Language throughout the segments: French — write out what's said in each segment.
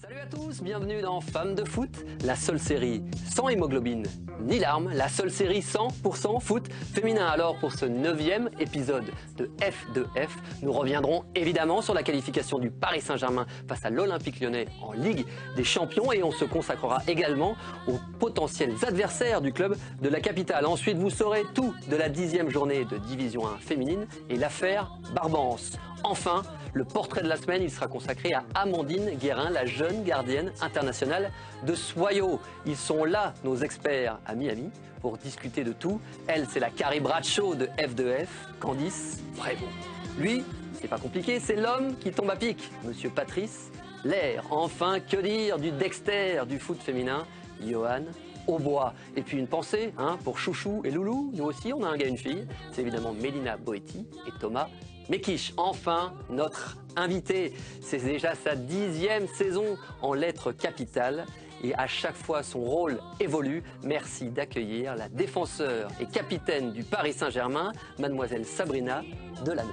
Salut à tous, bienvenue dans Femmes de foot, la seule série sans hémoglobine ni larmes, la seule série 100% foot féminin. Alors pour ce 9e épisode de F2F, nous reviendrons évidemment sur la qualification du Paris Saint-Germain face à l'Olympique Lyonnais en Ligue des Champions et on se consacrera également aux potentiels adversaires du club de la capitale. Ensuite, vous saurez tout de la 10e journée de Division 1 féminine et l'affaire Barbance. Enfin, le portrait de la semaine, il sera consacré à Amandine Guérin, la jeune gardienne internationale de Soyo. Ils sont là, nos experts à Miami, pour discuter de tout. Elle, c'est la Carrie Bradshaw de F2F, Candice Prévost. Lui, c'est pas compliqué, c'est l'homme qui tombe à pic, Monsieur Patrice Lair. Enfin, que dire du Dexter du foot féminin, Johan Aubois. Et puis une pensée pour Chouchou et Loulou, nous aussi, on a un gars et une fille. C'est évidemment Mélina Boetti et Thomas Mekish. Enfin, notre invité, c'est déjà sa 10e saison en lettres capitales et à chaque fois son rôle évolue. Merci d'accueillir la défenseur et capitaine du Paris Saint-Germain, mademoiselle Sabrina Delano.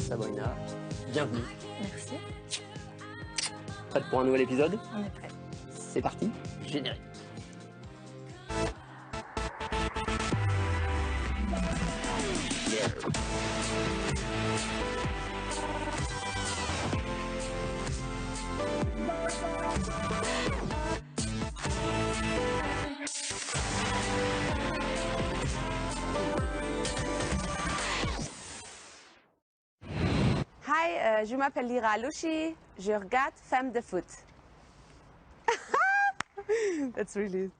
Sabrina, bienvenue. Merci. Prête pour un nouvel épisode? On est prêt. C'est parti, générique. Hi, je m'appelle Lira Alouchi, je regarde Femmes de foot. That's really...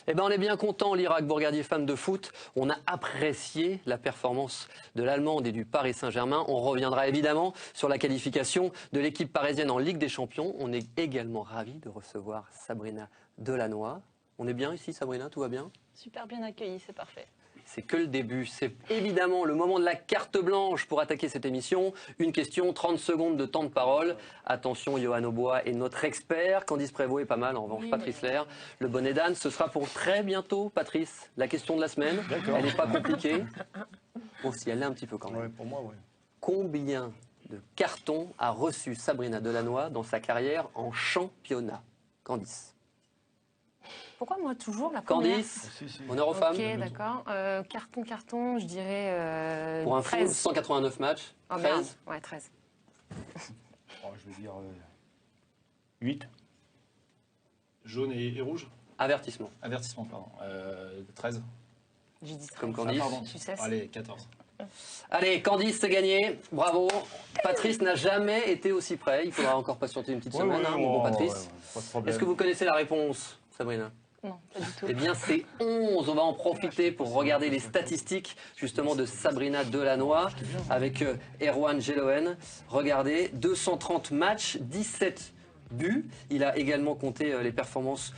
Eh ben, on est bien content, Lira, que vous regardiez Femmes de foot. On a apprécié la performance de l'Allemande et du Paris Saint-Germain. On reviendra évidemment sur la qualification de l'équipe parisienne en Ligue des Champions. On est également ravis de recevoir Sabrina Delanoë. On est bien ici, Sabrina, tout va bien? Super bien accueilli, c'est parfait. C'est que le début. C'est évidemment le moment de la carte blanche pour attaquer cette émission. Une question, 30 secondes de temps de parole. Attention, Johan Aubois est notre expert. Candice Prévost est pas mal, en revanche, oui, Patrice Lair. Le bonnet d'âne, ce sera pour très bientôt, Patrice. La question de la semaine, elle n'est pas compliquée. Bon, si, elle l'est un petit peu quand même. Ouais, pour moi, oui. Combien de cartons a reçu Sabrina Delanoë dans sa carrière en championnat? Candice. Pourquoi moi toujours la première? Candice, honneur aux femmes. Ok, d'accord. Carton, je dirais pour un 13. 189 matchs, Oh, 13. merde. Ouais, 13. Oh, je vais dire 8. Jaune et rouge? Avertissement. Avertissement, pardon. 13. J'ai dit 13. Comme Candice. Ah, pardon. Tu sais. Allez, 14. Allez, Candice, c'est gagné. Bravo. Patrice n'a jamais été aussi près. Il faudra encore patienter une petite semaine, mon bon Patrice. Pas de problème. Est-ce que vous connaissez la réponse, Sabrina? Non, pas du tout. Eh bien, c'est 11. On va en profiter pour regarder les statistiques, justement, de Sabrina Delanoë avec Erwan Geloen. Regardez, 230 matchs, 17 buts. Il a également compté les performances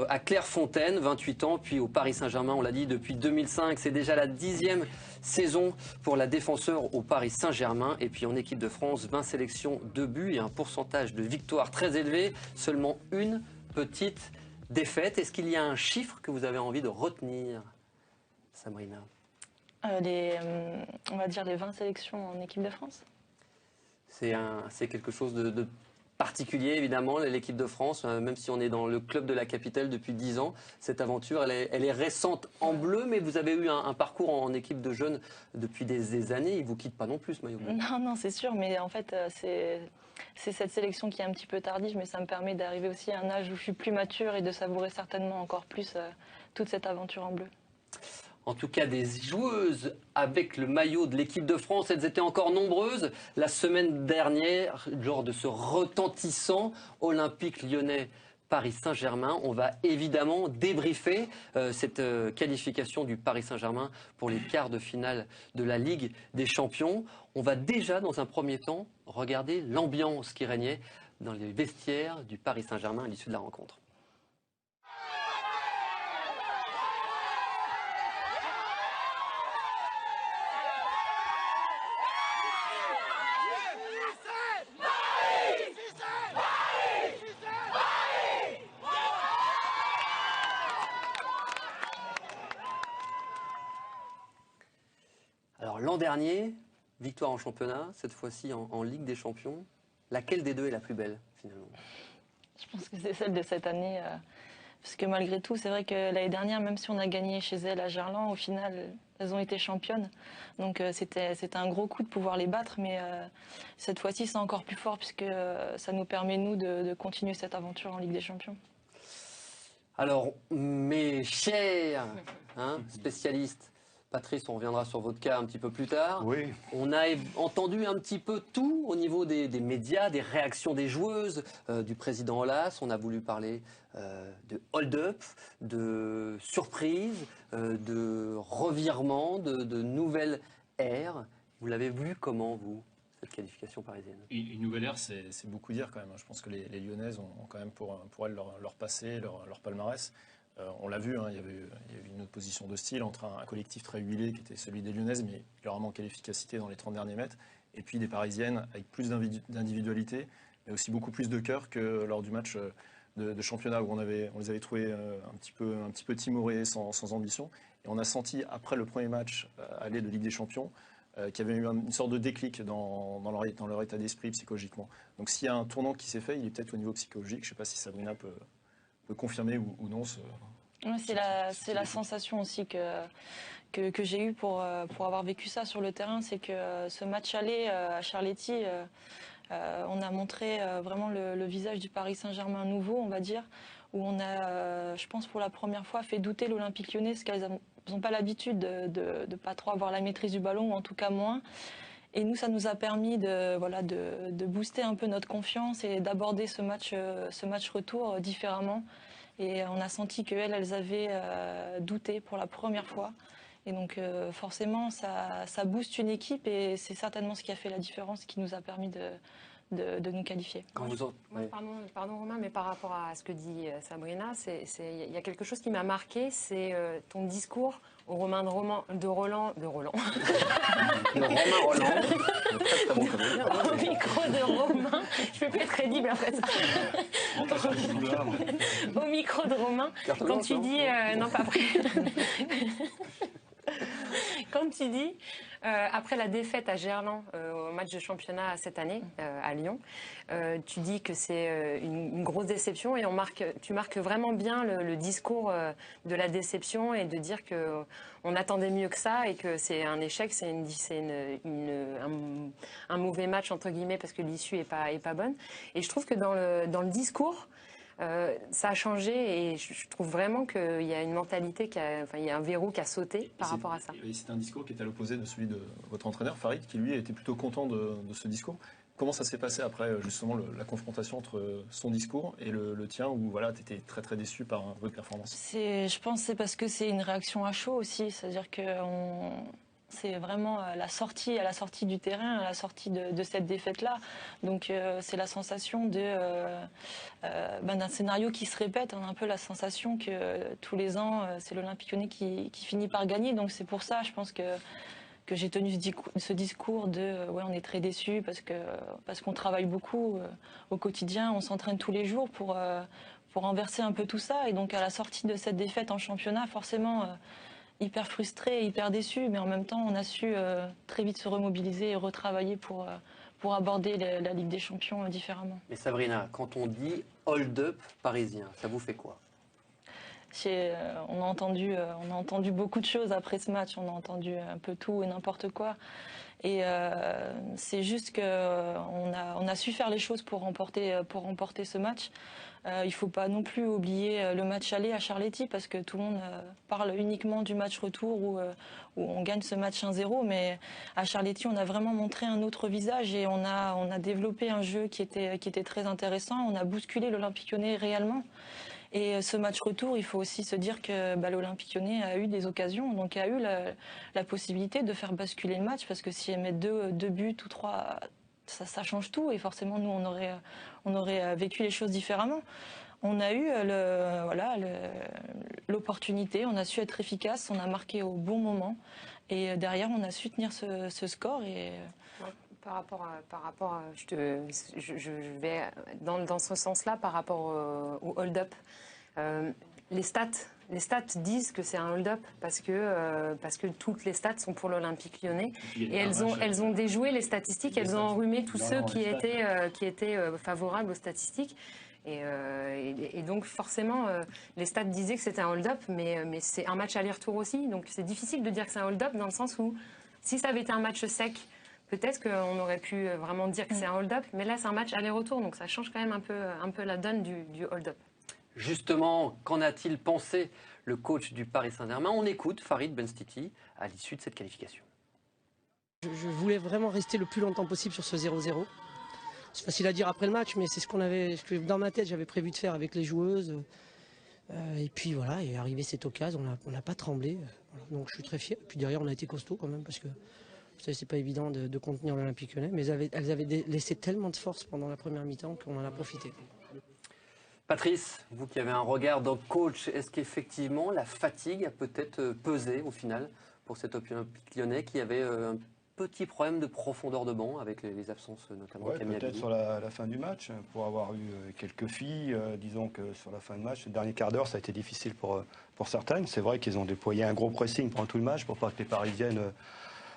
à Clairefontaine, 28 ans, puis au Paris Saint-Germain, on l'a dit, depuis 2005. C'est déjà la 10e saison pour la défenseur au Paris Saint-Germain. Et puis en équipe de France, 20 sélections, 2 buts et un pourcentage de victoire très élevé. Seulement une petite défaite. Est-ce qu'il y a un chiffre que vous avez envie de retenir, Sabrina? On va dire les 20 sélections en équipe de France. C'est quelque chose de particulier, évidemment, l'équipe de France, même si on est dans le club de la capitale depuis 10 ans. Cette aventure, elle est récente en bleu, mais vous avez eu un parcours en équipe de jeunes depuis des années. Il ne vous quitte pas non plus, ce maillot bleu. Non, c'est sûr, mais en fait, c'est cette sélection qui est un petit peu tardive, mais ça me permet d'arriver aussi à un âge où je suis plus mature et de savourer certainement encore plus toute cette aventure en bleu. En tout cas, des joueuses avec le maillot de l'équipe de France, elles étaient encore nombreuses la semaine dernière, lors de ce retentissant Olympique Lyonnais Paris Saint-Germain. On va évidemment débriefer cette qualification du Paris Saint-Germain pour les quarts de finale de la Ligue des Champions. On va déjà, dans un premier temps, regarder l'ambiance qui régnait dans les vestiaires du Paris Saint-Germain à l'issue de la rencontre. Alors l'an dernier, victoire en championnat, cette fois-ci en Ligue des Champions. Laquelle des deux est la plus belle, finalement? Je pense que c'est celle de cette année. Parce que malgré tout, c'est vrai que l'année dernière, même si on a gagné chez elles à Gerland, au final, elles ont été championnes. Donc c'était un gros coup de pouvoir les battre. Mais cette fois-ci, c'est encore plus fort puisque ça nous permet, nous, de continuer cette aventure en Ligue des Champions. Alors, mes chers spécialistes, Patrice, on reviendra sur votre cas un petit peu plus tard. Oui. On a entendu un petit peu tout au niveau des médias, des réactions des joueuses, du président Aulas. On a voulu parler de hold-up, de surprise, de revirement, de nouvelle ère. Vous l'avez vu comment, vous, cette qualification parisienne? Une nouvelle ère, c'est beaucoup dire quand même. Je pense que les Lyonnaises ont quand même pour elles leur passé, leur palmarès. On l'a vu, il y avait eu une opposition de style entre un collectif très huilé qui était celui des Lyonnaises, mais qui leur a manqué l'efficacité dans les 30 derniers mètres, et puis des Parisiennes avec plus d'individualité, mais aussi beaucoup plus de cœur que lors du match de championnat où on les avait trouvées un petit peu timorées, sans ambition. Et on a senti, après le premier match aller de Ligue des Champions, qu'il y avait eu une sorte de déclic dans leur état d'esprit psychologiquement. Donc s'il y a un tournant qui s'est fait, il est peut-être au niveau psychologique. Je ne sais pas si Sabrina peut confirmer ou non. Ouais, c'est la sensation aussi que j'ai eue pour avoir vécu ça sur le terrain. C'est que ce match aller à Charletti, on a montré vraiment le visage du Paris Saint-Germain nouveau, on va dire, où on a, je pense pour la première fois, fait douter l'Olympique Lyonnais, parce qu'elles n'ont pas l'habitude de pas trop avoir la maîtrise du ballon, ou en tout cas moins. Et nous, ça nous a permis de booster un peu notre confiance et d'aborder ce match retour différemment. Et on a senti qu'elles avaient douté pour la première fois. Et donc forcément, ça booste une équipe et c'est certainement ce qui a fait la différence, qui nous a permis de nous qualifier. Pardon Romain, mais par rapport à ce que dit Sabrina, il y a quelque chose qui m'a marqué, c'est ton discours au Romain de Roland. Le Romain Roland. Très bon comédien. Au micro de Romain, je peux plus être crédible après ça. Au micro de Romain, quand tu dis non pas après. Quand tu dis, après la défaite à Gerland au match de championnat cette année à Lyon, tu dis que c'est une grosse déception et tu marques vraiment bien le discours de la déception et de dire qu'on attendait mieux que ça et que c'est un échec, c'est un mauvais match entre guillemets parce que l'issue est pas bonne. Et je trouve que dans le discours, ça a changé et je trouve vraiment qu'il y a une mentalité, il y a un verrou qui a sauté par rapport à ça. C'est un discours qui est à l'opposé de celui de votre entraîneur, Farid, qui lui était plutôt content de ce discours. Comment ça s'est passé après justement la confrontation entre son discours et le tien où voilà, tu étais très très déçu par votre performance? Je pense que c'est parce que c'est une réaction à chaud aussi, c'est-à-dire que c'est vraiment à la sortie du terrain, à la sortie de cette défaite-là. Donc c'est la sensation d'un scénario qui se répète. On a un peu la sensation que tous les ans, c'est l'Olympique Lyonnais qui finit par gagner. Donc c'est pour ça, je pense que j'ai tenu ce discours de ouais, on est très déçus parce qu'on travaille beaucoup au quotidien, on s'entraîne tous les jours pour renverser un peu tout ça. Et donc à la sortie de cette défaite en championnat, forcément hyper frustré, hyper déçu, mais en même temps, on a su très vite se remobiliser et retravailler pour aborder la Ligue des Champions différemment. Mais Sabrina, quand on dit hold-up parisien, ça vous fait quoi? On a entendu beaucoup de choses après ce match, on a entendu un peu tout et n'importe quoi. Et c'est juste qu'on a su faire les choses pour remporter ce match. Il ne faut pas non plus oublier le match aller à Charletti parce que tout le monde parle uniquement du match retour où on gagne ce match 1-0. Mais à Charletti, on a vraiment montré un autre visage et on a développé un jeu qui était très intéressant. On a bousculé l'Olympique Lyonnais réellement. Et ce match retour, il faut aussi se dire que l'Olympique Lyonnais a eu des occasions, donc a eu la possibilité de faire basculer le match parce que si elle met deux buts ou trois, ça change tout et forcément nous on aurait vécu les choses différemment. On a eu l'opportunité, on a su être efficace, on a marqué au bon moment et derrière on a su tenir ce score et Par rapport à je vais dans ce sens-là par rapport au hold-up. Les stats Les stats disent que c'est un hold-up parce que toutes les stats sont pour l'Olympique Lyonnais et elles ont déjoué les statistiques, elles ont enrhumé tous ceux qui étaient favorables aux statistiques. Et donc forcément, les stats disaient que c'était un hold-up, mais c'est un match aller-retour aussi. Donc c'est difficile de dire que c'est un hold-up dans le sens où si ça avait été un match sec, peut-être qu'on aurait pu vraiment dire que c'est un hold-up. Mais là, c'est un match aller-retour, donc ça change quand même un peu la donne du hold-up. Justement, qu'en a-t-il pensé le coach du Paris Saint-Germain? On écoute Farid Benstiti à l'issue de cette qualification. Je voulais vraiment rester le plus longtemps possible sur ce 0-0. C'est facile à dire après le match, mais c'est ce que dans ma tête j'avais prévu de faire avec les joueuses. Et puis voilà, est arrivé cette occasion, on n'a pas tremblé. Donc je suis très fier. Puis derrière, on a été costaud quand même, parce que vous savez, c'est pas évident de contenir l'Olympique Lyonnais. Mais elles avaient laissé tellement de force pendant la première mi-temps qu'on en a profité. Patrice, vous qui avez un regard d'un coach, est-ce qu'effectivement la fatigue a peut-être pesé au final pour cet Olympique Lyonnais qui avait un petit problème de profondeur de banc avec les absences notamment de Camille peut-être Abidi. sur la fin du match, pour avoir eu quelques filles, disons que sur la fin de match, le dernier quart d'heure, ça a été difficile pour certaines. C'est vrai qu'ils ont déployé un gros pressing pendant tout le match pour pas que les Parisiennes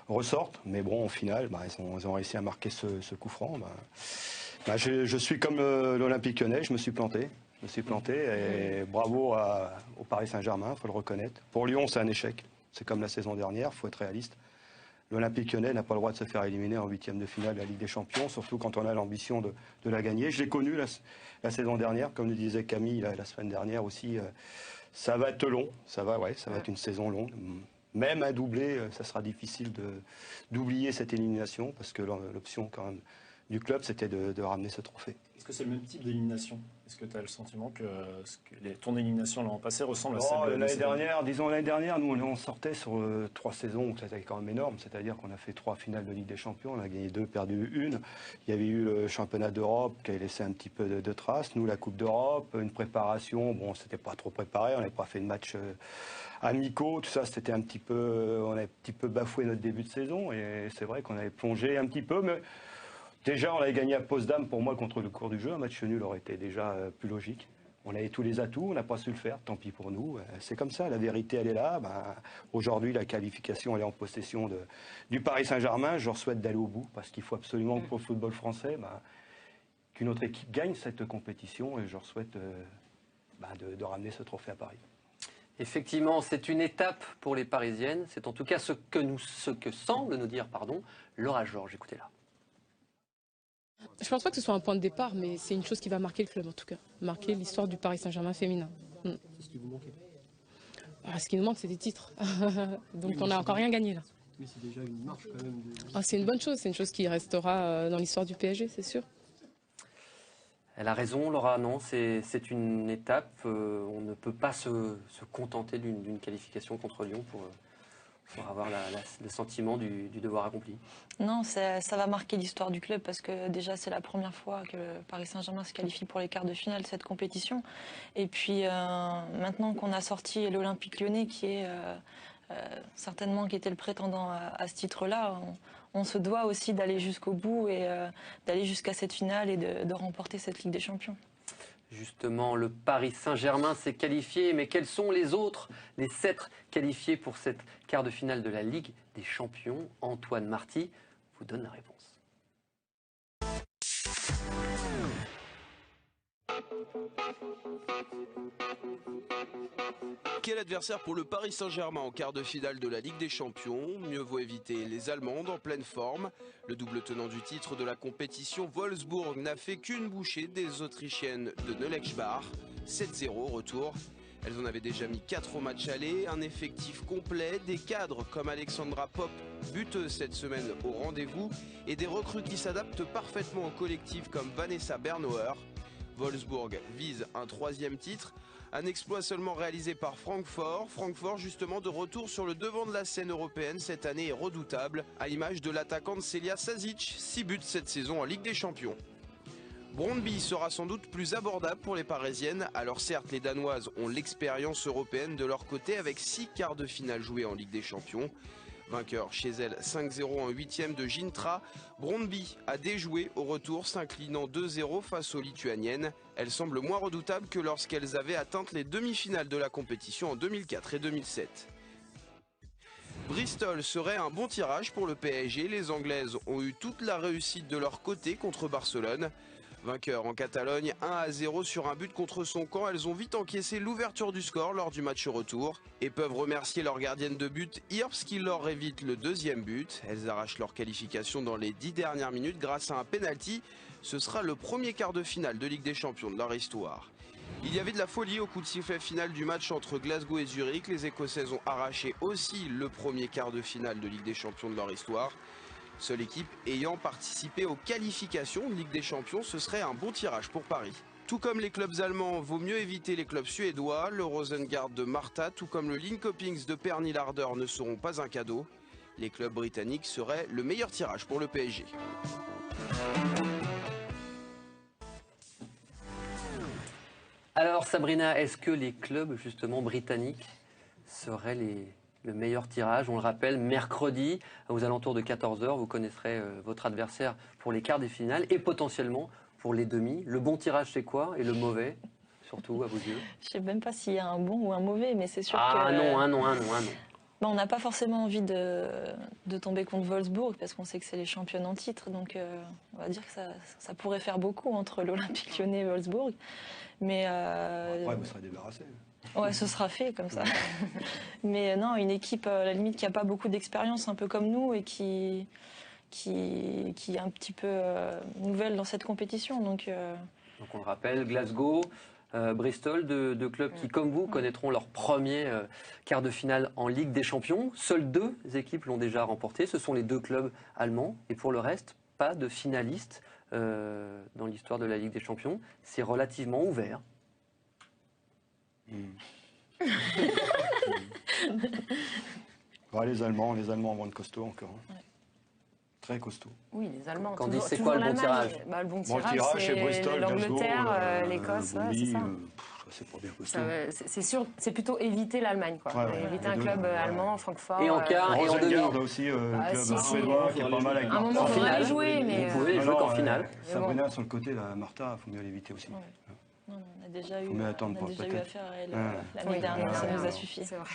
ressortent. Mais bon, au final, ils ont réussi à marquer ce coup franc. Je suis comme l'Olympique Lyonnais, je me suis planté. Et bravo au Paris Saint-Germain, il faut le reconnaître. Pour Lyon, c'est un échec. C'est comme la saison dernière, il faut être réaliste. L'Olympique Lyonnais n'a pas le droit de se faire éliminer en huitième de finale de la Ligue des Champions, surtout quand on a l'ambition de la gagner. Je l'ai connu la saison dernière, comme le disait Camille la semaine dernière aussi. Ça va être long, ça va être une saison longue. Même un doublé, ça sera difficile d'oublier cette élimination, parce que l'option quand même du club, c'était de ramener ce trophée. Est-ce que c'est le même type d'élimination? Est-ce que tu as le sentiment que ton élimination l'an passé ressemble à celle de l'année dernière? Disons l'année dernière, nous on sortait sur 3 saisons où c'était quand même énorme. C'est-à-dire qu'on a fait 3 finales de Ligue des Champions, on a gagné 2, perdu 1. Il y avait eu le championnat d'Europe qui avait laissé un petit peu de traces. Nous, la Coupe d'Europe, une préparation, bon, c'était pas trop préparé, on n'avait pas fait de match amicaux, tout ça, c'était un petit peu, on avait un petit peu bafoué notre début de saison. Et c'est vrai qu'on avait plongé un petit peu, mais déjà, on avait gagné à Potsdam, pour moi, contre le cours du jeu. Un match nul aurait été déjà plus logique. On avait tous les atouts, on n'a pas su le faire, tant pis pour nous. C'est comme ça, la vérité, elle est là. Aujourd'hui, la qualification, elle est en possession du Paris Saint-Germain. Je leur souhaite d'aller au bout, parce qu'il faut absolument que pour le football français, qu'une autre équipe gagne cette compétition. Et je leur souhaite de ramener ce trophée à Paris. Effectivement, c'est une étape pour les Parisiennes. C'est en tout cas ce que semble nous dire Laura Georges. Écoutez-la. Je ne pense pas que ce soit un point de départ, mais c'est une chose qui va marquer le club en tout cas. Marquer l'histoire du Paris Saint-Germain féminin. C'est ce qui vous manquait? Ce qui nous manque, c'est des titres. Donc on n'a encore rien gagné là. Mais c'est déjà une marche quand même. C'est une bonne chose, c'est une chose qui restera dans l'histoire du PSG, c'est sûr. Elle a raison, Laura, non, c'est une étape. On ne peut pas se contenter d'une qualification contre Lyon pour avoir le sentiment du devoir accompli. Non, ça va marquer l'histoire du club parce que déjà c'est la première fois que le Paris Saint-Germain se qualifie pour les quarts de finale de cette compétition. Et puis maintenant qu'on a sorti l'Olympique Lyonnais qui est certainement qui était le prétendant à ce titre-là, on se doit aussi d'aller jusqu'au bout et d'aller jusqu'à cette finale et de remporter cette Ligue des Champions. Justement, le Paris Saint-Germain s'est qualifié, mais quels sont les autres, les 7 qualifiés pour cette quart de finale de la Ligue des Champions? Antoine Marty vous donne la réponse. Quel adversaire pour le Paris Saint-Germain en quart de finale de la Ligue des Champions? Mieux vaut éviter les Allemandes en pleine forme. Le double tenant du titre de la compétition, Wolfsburg, n'a fait qu'une bouchée des Autrichiennes de Nöllechbach. 7-0 retour. Elles en avaient déjà mis 4 au match aller, un effectif complet, des cadres comme Alexandra Popp, buteuse cette semaine au rendez-vous, et des recrues qui s'adaptent parfaitement au collectif comme Vanessa Bernauer. Wolfsburg vise un 3e titre. Un exploit seulement réalisé par Francfort. Francfort justement de retour sur le devant de la scène européenne cette année est redoutable, à l'image de l'attaquante Celia Sazic, 6 buts cette saison en Ligue des Champions. Brøndby sera sans doute plus abordable pour les Parisiennes. Alors certes, les Danoises ont l'expérience européenne de leur côté avec 6 quarts de finale joués en Ligue des Champions. Vainqueur chez elle 5-0 en 8e de Gintra, Brøndby a déjoué au retour, s'inclinant 2-0 face aux Lituaniennes. Elles semblent moins redoutables que lorsqu'elles avaient atteint les demi-finales de la compétition en 2004 et 2007. Bristol serait un bon tirage pour le PSG. Les Anglaises ont eu toute la réussite de leur côté contre Barcelone. Vainqueur en Catalogne 1-0 sur un but contre son camp, elles ont vite encaissé l'ouverture du score lors du match retour et peuvent remercier leur gardienne de but Earps qui leur évite le deuxième but. Elles arrachent leur qualification dans les 10 dernières minutes grâce à un penalty. Ce sera le premier quart de finale de Ligue des Champions de leur histoire. Il y avait de la folie au coup de sifflet final du match entre Glasgow et Zurich. Les Écossaises ont arraché aussi le premier quart de finale de Ligue des Champions de leur histoire. Seule équipe ayant participé aux qualifications de Ligue des Champions, ce serait un bon tirage pour Paris. Tout comme les clubs allemands, vaut mieux éviter les clubs suédois. Le Rosengard de Martha, tout comme le Linköpings de Pernille-Harder ne seront pas un cadeau. Les clubs britanniques seraient le meilleur tirage pour le PSG. Alors Sabrina, est-ce que les clubs justement britanniques seraient le meilleur tirage? On le rappelle, mercredi, aux alentours de 14h, vous connaîtrez votre adversaire pour les quarts des finales et potentiellement pour les demi. Le bon tirage, c'est quoi? Et le mauvais, surtout, à vos yeux? Je ne sais même pas s'il y a un bon ou un mauvais, mais c'est sûr que... Ah non, un non. Ben, on n'a pas forcément envie de tomber contre Wolfsburg parce qu'on sait que c'est les championnes en titre. Donc on va dire que ça pourrait faire beaucoup entre l'Olympique Lyonnais et Wolfsburg. Mais Après, vous serez débarrassé. Ouais, ce sera fait comme ça. Mais non, une équipe à la limite qui n'a pas beaucoup d'expérience, un peu comme nous, et qui est un petit peu nouvelle dans cette compétition. Donc on le rappelle, Glasgow, Bristol, deux clubs qui, comme vous, connaîtront leur premier quart de finale en Ligue des Champions. Seules 2 équipes l'ont déjà remporté. Ce sont les 2 clubs allemands. Et pour le reste, pas de finalistes dans l'histoire de la Ligue des Champions. C'est relativement ouvert. Ouais, les Allemands vont être costauds encore. Hein. Ouais. Très costauds. Oui, les Allemands. Quand c'est quoi le bon tirage? Le bon tirage, c'est Bristol, l'Angleterre, l'Écosse, c'est ça. C'est pas bien costaud. C'est sûr, c'est plutôt éviter l'Allemagne, quoi. Éviter un club allemand, Francfort. Et en quart et en demi. Aussi, club suédois qui est pas mal avec un moment, on va les jouer, mais vous pouvez les jouer qu'en finale. Sabrina sur le côté, la Martha, il faut mieux l'éviter aussi. Non, on a déjà eu affaire à elle l'année dernière, ça nous a suffi. C'est vrai.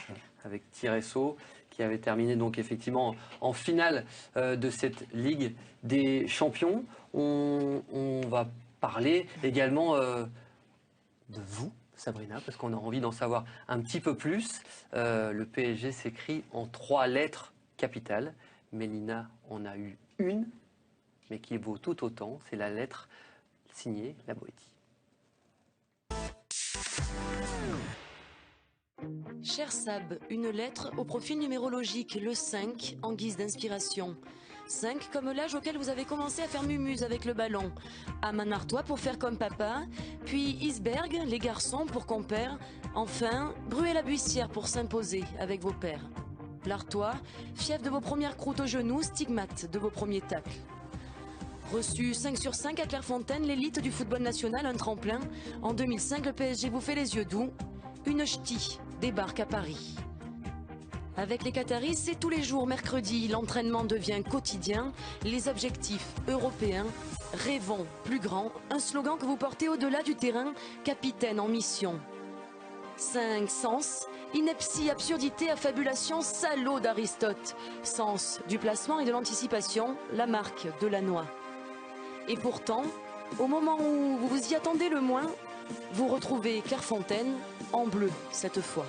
Avec Tiresso, qui avait terminé donc effectivement en finale de cette Ligue des Champions. On va parler également de vous, Sabrina, parce qu'on a envie d'en savoir un petit peu plus. Le PSG s'écrit en 3 lettres capitales. Mélina en a eu une, mais qui vaut tout autant. C'est la lettre signée La Boétie. Cher Sab, une lettre au profil numérologique, le 5, en guise d'inspiration. 5 comme l'âge auquel vous avez commencé à faire mumuse avec le ballon. Aman-Artois pour faire comme papa, puis Isberg, les garçons pour compère, enfin Bruay-la-Buissière pour s'imposer avec vos pères. L'Artois, fief de vos premières croûtes aux genoux, stigmate de vos premiers tacles. Reçu 5 sur 5 à Clairefontaine, l'élite du football national, un tremplin. En 2005, le PSG vous fait les yeux doux. Une ch'ti débarque à Paris. Avec les Qataris, c'est tous les jours mercredi. L'entraînement devient quotidien. Les objectifs européens. Rêvons plus grand. Un slogan que vous portez au-delà du terrain. Capitaine en mission. 5 sens. Ineptie, absurdité, affabulation, salaud d'Aristote. Sens du placement et de l'anticipation. La marque de la noix. Et pourtant, au moment où vous vous y attendez le moins, vous retrouvez Clairefontaine en bleu cette fois.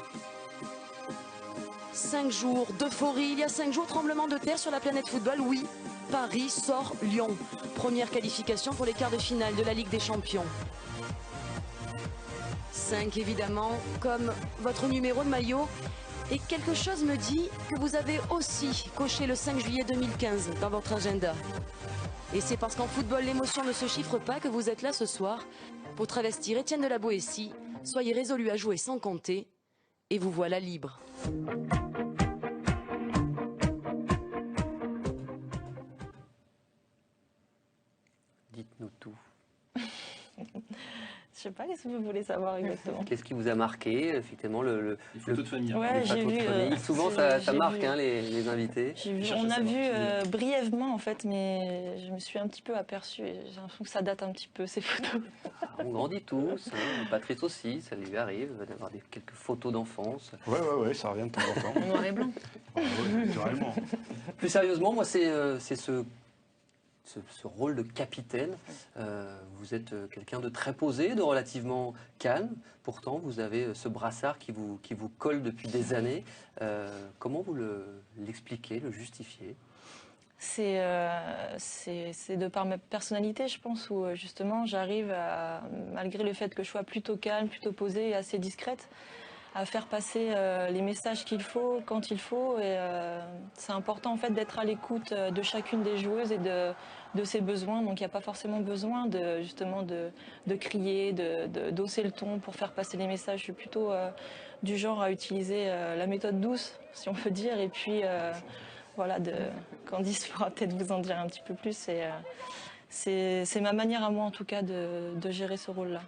5 jours d'euphorie, il y a 5 jours, tremblement de terre sur la planète football, oui. Paris sort Lyon. Première qualification pour les quarts de finale de la Ligue des Champions. 5 évidemment, comme votre numéro de maillot. Et quelque chose me dit que vous avez aussi coché le 5 juillet 2015 dans votre agenda. Et c'est parce qu'en football, l'émotion ne se chiffre pas que vous êtes là ce soir pour travestir Étienne de la Boétie. Soyez résolus à jouer sans compter et vous voilà libre. Dites-nous tout. Je sais pas, qu'est-ce que vous voulez savoir exactement? Qu'est-ce qui vous a marqué, effectivement, Les photos de famille. Ouais, les j'ai photos de vu. famille. Souvent, ça j'ai marque vu. hein, les invités. On a vu brièvement en fait, mais je me suis un petit peu aperçue et j'ai l'impression que ça date un petit peu ces photos. On grandit tous, hein. Patrice aussi, ça lui arrive d'avoir quelques photos d'enfance. Ouais, ça revient de temps en temps. En noir et blanc. Ah ouais, naturellement. Plus sérieusement, moi, c'est ce rôle de capitaine. Vous êtes quelqu'un de très posé, de relativement calme. Pourtant, vous avez ce brassard qui vous colle depuis des années. Comment vous l'expliquez, le justifiez? C'est de par ma personnalité, je pense, où justement j'arrive à, malgré le fait que je sois plutôt calme, plutôt posée et assez discrète, à faire passer les messages qu'il faut quand il faut. Et c'est important en fait d'être à l'écoute de chacune des joueuses et de ses besoins. Donc il n'y a pas forcément besoin de justement de crier, d'hausser le ton pour faire passer les messages. Je suis plutôt du genre à utiliser la méthode douce, si on peut dire. Et puis voilà, Candice pourra peut-être vous en dire un petit peu plus. Et c'est ma manière à moi en tout cas de gérer ce rôle-là.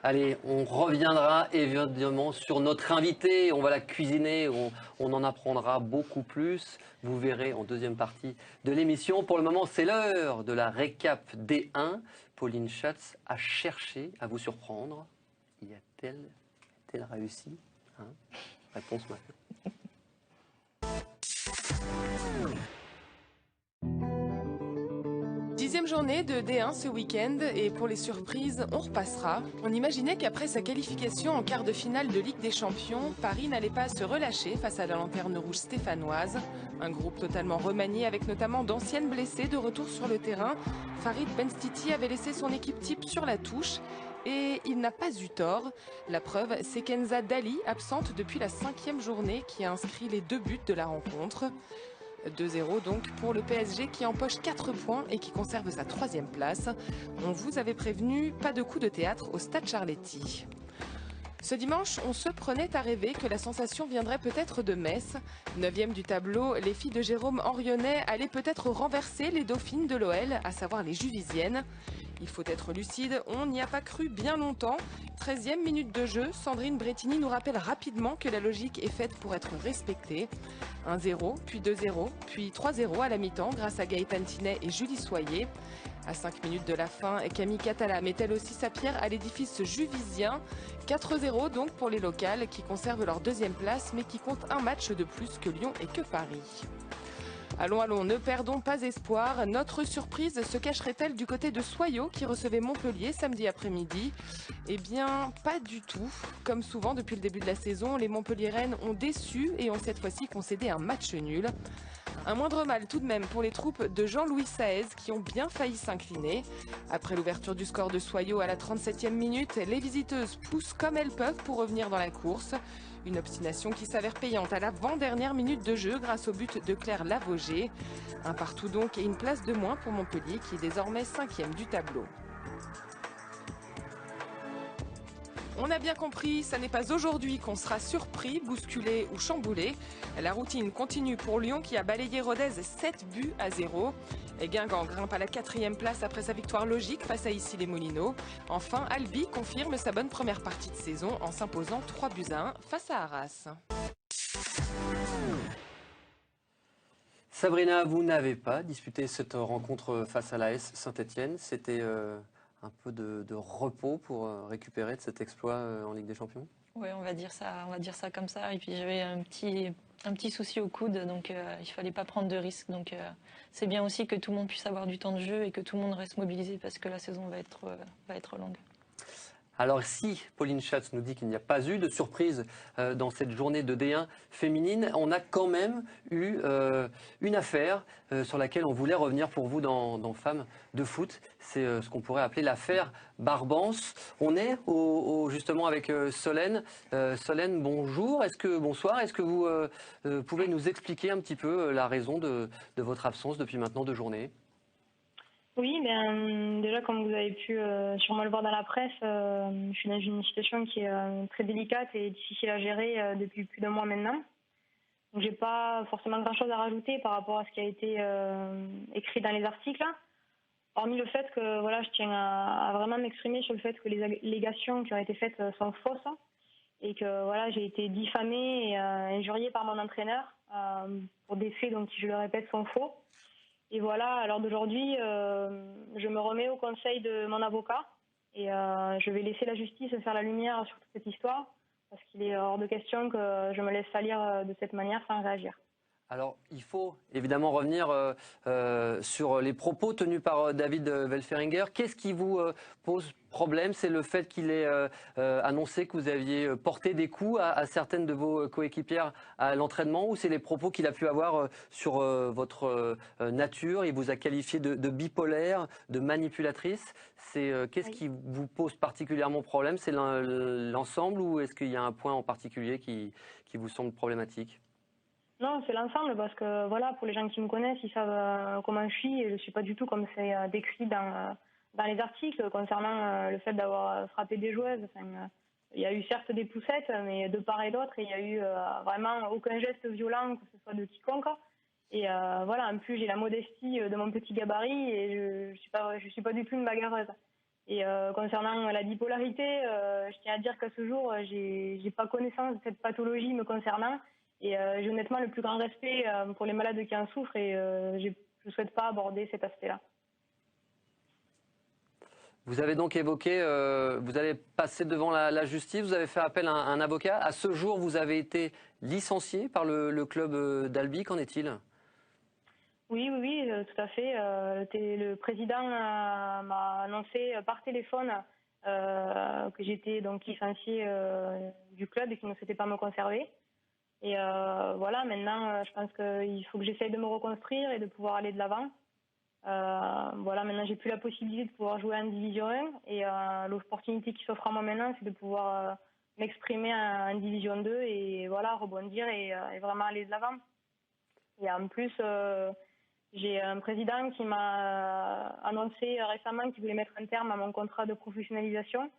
Allez, on reviendra évidemment sur notre invitée. On va la cuisiner, on en apprendra beaucoup plus. Vous verrez en deuxième partie de l'émission. Pour le moment, c'est l'heure de la récap D1. Pauline Schatz a cherché à vous surprendre. Y a-t-elle réussi, hein? Réponse maintenant. Dixième journée de D1 ce week-end et pour les surprises, on repassera. On imaginait qu'après sa qualification en quart de finale de Ligue des Champions, Paris n'allait pas se relâcher face à la lanterne rouge stéphanoise. Un groupe totalement remanié avec notamment d'anciennes blessées de retour sur le terrain. Farid Benstiti avait laissé son équipe type sur la touche. Et il n'a pas eu tort. La preuve, c'est Kenza Dali, absente depuis la 5e journée, qui a inscrit les 2 buts de la rencontre. 2-0 donc pour le PSG qui empoche 4 points et qui conserve sa 3e place. On vous avait prévenu, pas de coup de théâtre au Stade Charletti. Ce dimanche, on se prenait à rêver que la sensation viendrait peut-être de Metz. 9e du tableau, les filles de Jérôme Henrionnet allaient peut-être renverser les dauphines de l'OL, à savoir les Juvisiennes. Il faut être lucide, on n'y a pas cru bien longtemps. 13e minute de jeu, Sandrine Brettini nous rappelle rapidement que la logique est faite pour être respectée. 1-0, puis 2-0, puis 3-0 à la mi-temps grâce à Gaëtane Tinet et Julie Soyer. À 5 minutes de la fin, Camille Catala met elle aussi sa pierre à l'édifice juvisien. 4-0 donc pour les locales qui conservent leur 2e place mais qui comptent un match de plus que Lyon et que Paris. Allons, ne perdons pas espoir. Notre surprise se cacherait-elle du côté de Soyaux qui recevait Montpellier samedi après-midi? Eh bien, pas du tout. Comme souvent depuis le début de la saison, les Montpelliéraines ont déçu et ont cette fois-ci concédé un match nul. Un moindre mal tout de même pour les troupes de Jean-Louis Saez qui ont bien failli s'incliner. Après l'ouverture du score de Soyaux à la 37e minute, les visiteuses poussent comme elles peuvent pour revenir dans la course. Une obstination qui s'avère payante à l'avant-dernière minute de jeu grâce au but de Claire Lavogé. Un partout donc et une place de moins pour Montpellier qui est désormais 5e du tableau. On a bien compris, ça n'est pas aujourd'hui qu'on sera surpris, bousculé ou chamboulé. La routine continue pour Lyon qui a balayé Rodez 7-0. Et Guingamp grimpe à la 4e place après sa victoire logique face à Issy-les-Moulineaux. Enfin, Albi confirme sa bonne première partie de saison en s'imposant 3-1 face à Arras. Sabrina, vous n'avez pas disputé cette rencontre face à l'AS Saint-Etienne. C'était un peu de repos pour récupérer de cet exploit en Ligue des Champions? Oui, on va dire ça comme ça. Et puis j'avais un petit souci au coude, donc il fallait pas prendre de risques. Donc c'est bien aussi que tout le monde puisse avoir du temps de jeu et que tout le monde reste mobilisé parce que la saison va être longue. Alors si Pauline Schatz nous dit qu'il n'y a pas eu de surprise dans cette journée de D1 féminine, on a quand même eu une affaire sur laquelle on voulait revenir pour vous dans Femmes de foot. C'est ce qu'on pourrait appeler l'affaire Barbance. On est justement avec Solène. Solène, bonjour. Bonsoir. Est-ce que vous pouvez nous expliquer un petit peu la raison de votre absence depuis maintenant 2 journées? Oui, déjà comme vous avez pu sûrement le voir dans la presse, je suis dans une situation qui est très délicate et difficile à gérer depuis plus d'1 mois maintenant. Donc j'ai pas forcément grand-chose à rajouter par rapport à ce qui a été écrit dans les articles. hormis le fait que voilà, je tiens à vraiment m'exprimer sur le fait que les allégations qui ont été faites sont fausses et que voilà, j'ai été diffamée et injuriée par mon entraîneur pour des faits dont, je le répète, sont faux. Et voilà, à l'heure d'aujourd'hui, je me remets au conseil de mon avocat et je vais laisser la justice faire la lumière sur toute cette histoire parce qu'il est hors de question que je me laisse salir de cette manière sans réagir. Alors, il faut évidemment revenir sur les propos tenus par David Welferinger. Qu'est-ce qui vous pose problème? C'est le fait qu'il ait annoncé que vous aviez porté des coups à certaines de vos coéquipières à l'entraînement, ou c'est les propos qu'il a pu avoir sur votre nature? Il vous a qualifié de bipolaire, de manipulatrice. Qu'est-ce qui vous pose particulièrement problème? C'est l'ensemble, ou est-ce qu'il y a un point en particulier qui vous semble problématique? Non, c'est l'ensemble parce que voilà, pour les gens qui me connaissent, ils savent comment je suis et je suis pas du tout comme c'est décrit dans les articles concernant le fait d'avoir frappé des joueuses. Enfin, il y a eu certes des poussettes, mais de part et d'autre, il y a eu vraiment aucun geste violent, que ce soit de quiconque. Et voilà, en plus j'ai la modestie de mon petit gabarit et je suis pas du tout une bagarreuse. Et concernant la bipolarité, je tiens à dire qu'à ce jour, j'ai pas connaissance de cette pathologie me concernant. Et j'ai honnêtement le plus grand respect pour les malades qui en souffrent et je ne souhaite pas aborder cet aspect-là. Vous avez donc évoqué, vous allez passer devant la justice, vous avez fait appel à un avocat. À ce jour, vous avez été licencié par le club d'Albi, qu'en est-il? Oui, tout à fait. Le président m'a annoncé par téléphone que j'étais donc licenciée du club et qu'il ne souhaitait pas me conserver. Et voilà, maintenant, je pense qu'il faut que j'essaye de me reconstruire et de pouvoir aller de l'avant. Voilà, maintenant, j'ai plus la possibilité de pouvoir jouer en Division 1. Et l'opportunité qui s'offre à moi maintenant, c'est de pouvoir m'exprimer en Division 2 et voilà, rebondir et vraiment aller de l'avant. Et en plus, j'ai un président qui m'a annoncé récemment qu'il voulait mettre un terme à mon contrat de professionnalisation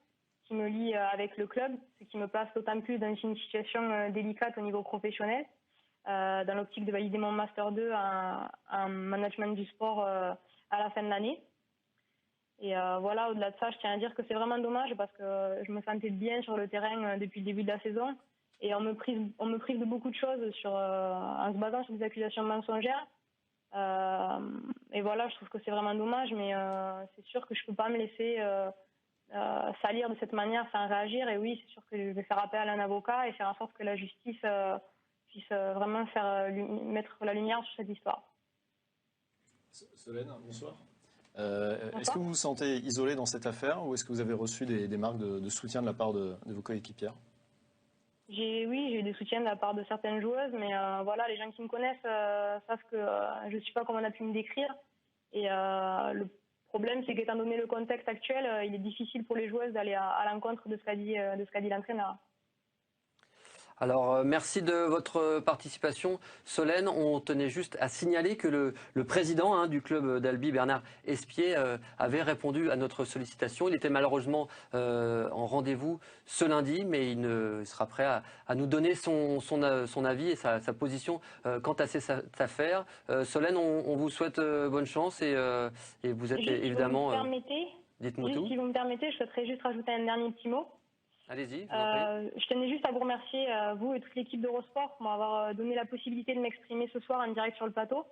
qui me lie avec le club, ce qui me place d'autant plus dans une situation délicate au niveau professionnel, dans l'optique de valider mon Master 2 en management du sport à la fin de l'année. Et voilà, au-delà de ça, je tiens à dire que c'est vraiment dommage parce que je me sentais bien sur le terrain depuis le début de la saison et on me prive de beaucoup de choses en se basant sur des accusations mensongères. Et voilà, je trouve que c'est vraiment dommage, mais c'est sûr que je ne peux pas me laisser salir de cette manière sans réagir. Et oui, c'est sûr que je vais faire appel à un avocat et faire en sorte que la justice puisse vraiment mettre la lumière sur cette histoire. Solène, bonsoir. Est-ce que vous vous sentez isolé dans cette affaire ou est-ce que vous avez reçu des marques de soutien de la part de vos coéquipières? J'ai eu des soutiens de la part de certaines joueuses, mais voilà, les gens qui me connaissent savent que je ne suis pas comme on a pu me décrire. Et le problème, c'est qu'étant donné le contexte actuel, il est difficile pour les joueuses d'aller à l'encontre de ce qu'a dit l'entraîneur. Alors, merci de votre participation, Solène. On tenait juste à signaler que le président du club d'Albi, Bernard Espier, avait répondu à notre sollicitation. Il était malheureusement en rendez-vous ce lundi, mais il sera prêt à nous donner son avis et sa position quant à cette affaire. Solène, on vous souhaite bonne chance et vous êtes évidemment... Dites-moi tout. Si vous me permettez, je souhaiterais juste rajouter un dernier petit mot. Allez-y, je vous en prie. Je tenais juste à vous remercier, vous et toute l'équipe d'Eurosport, pour m'avoir donné la possibilité de m'exprimer ce soir en direct sur le plateau.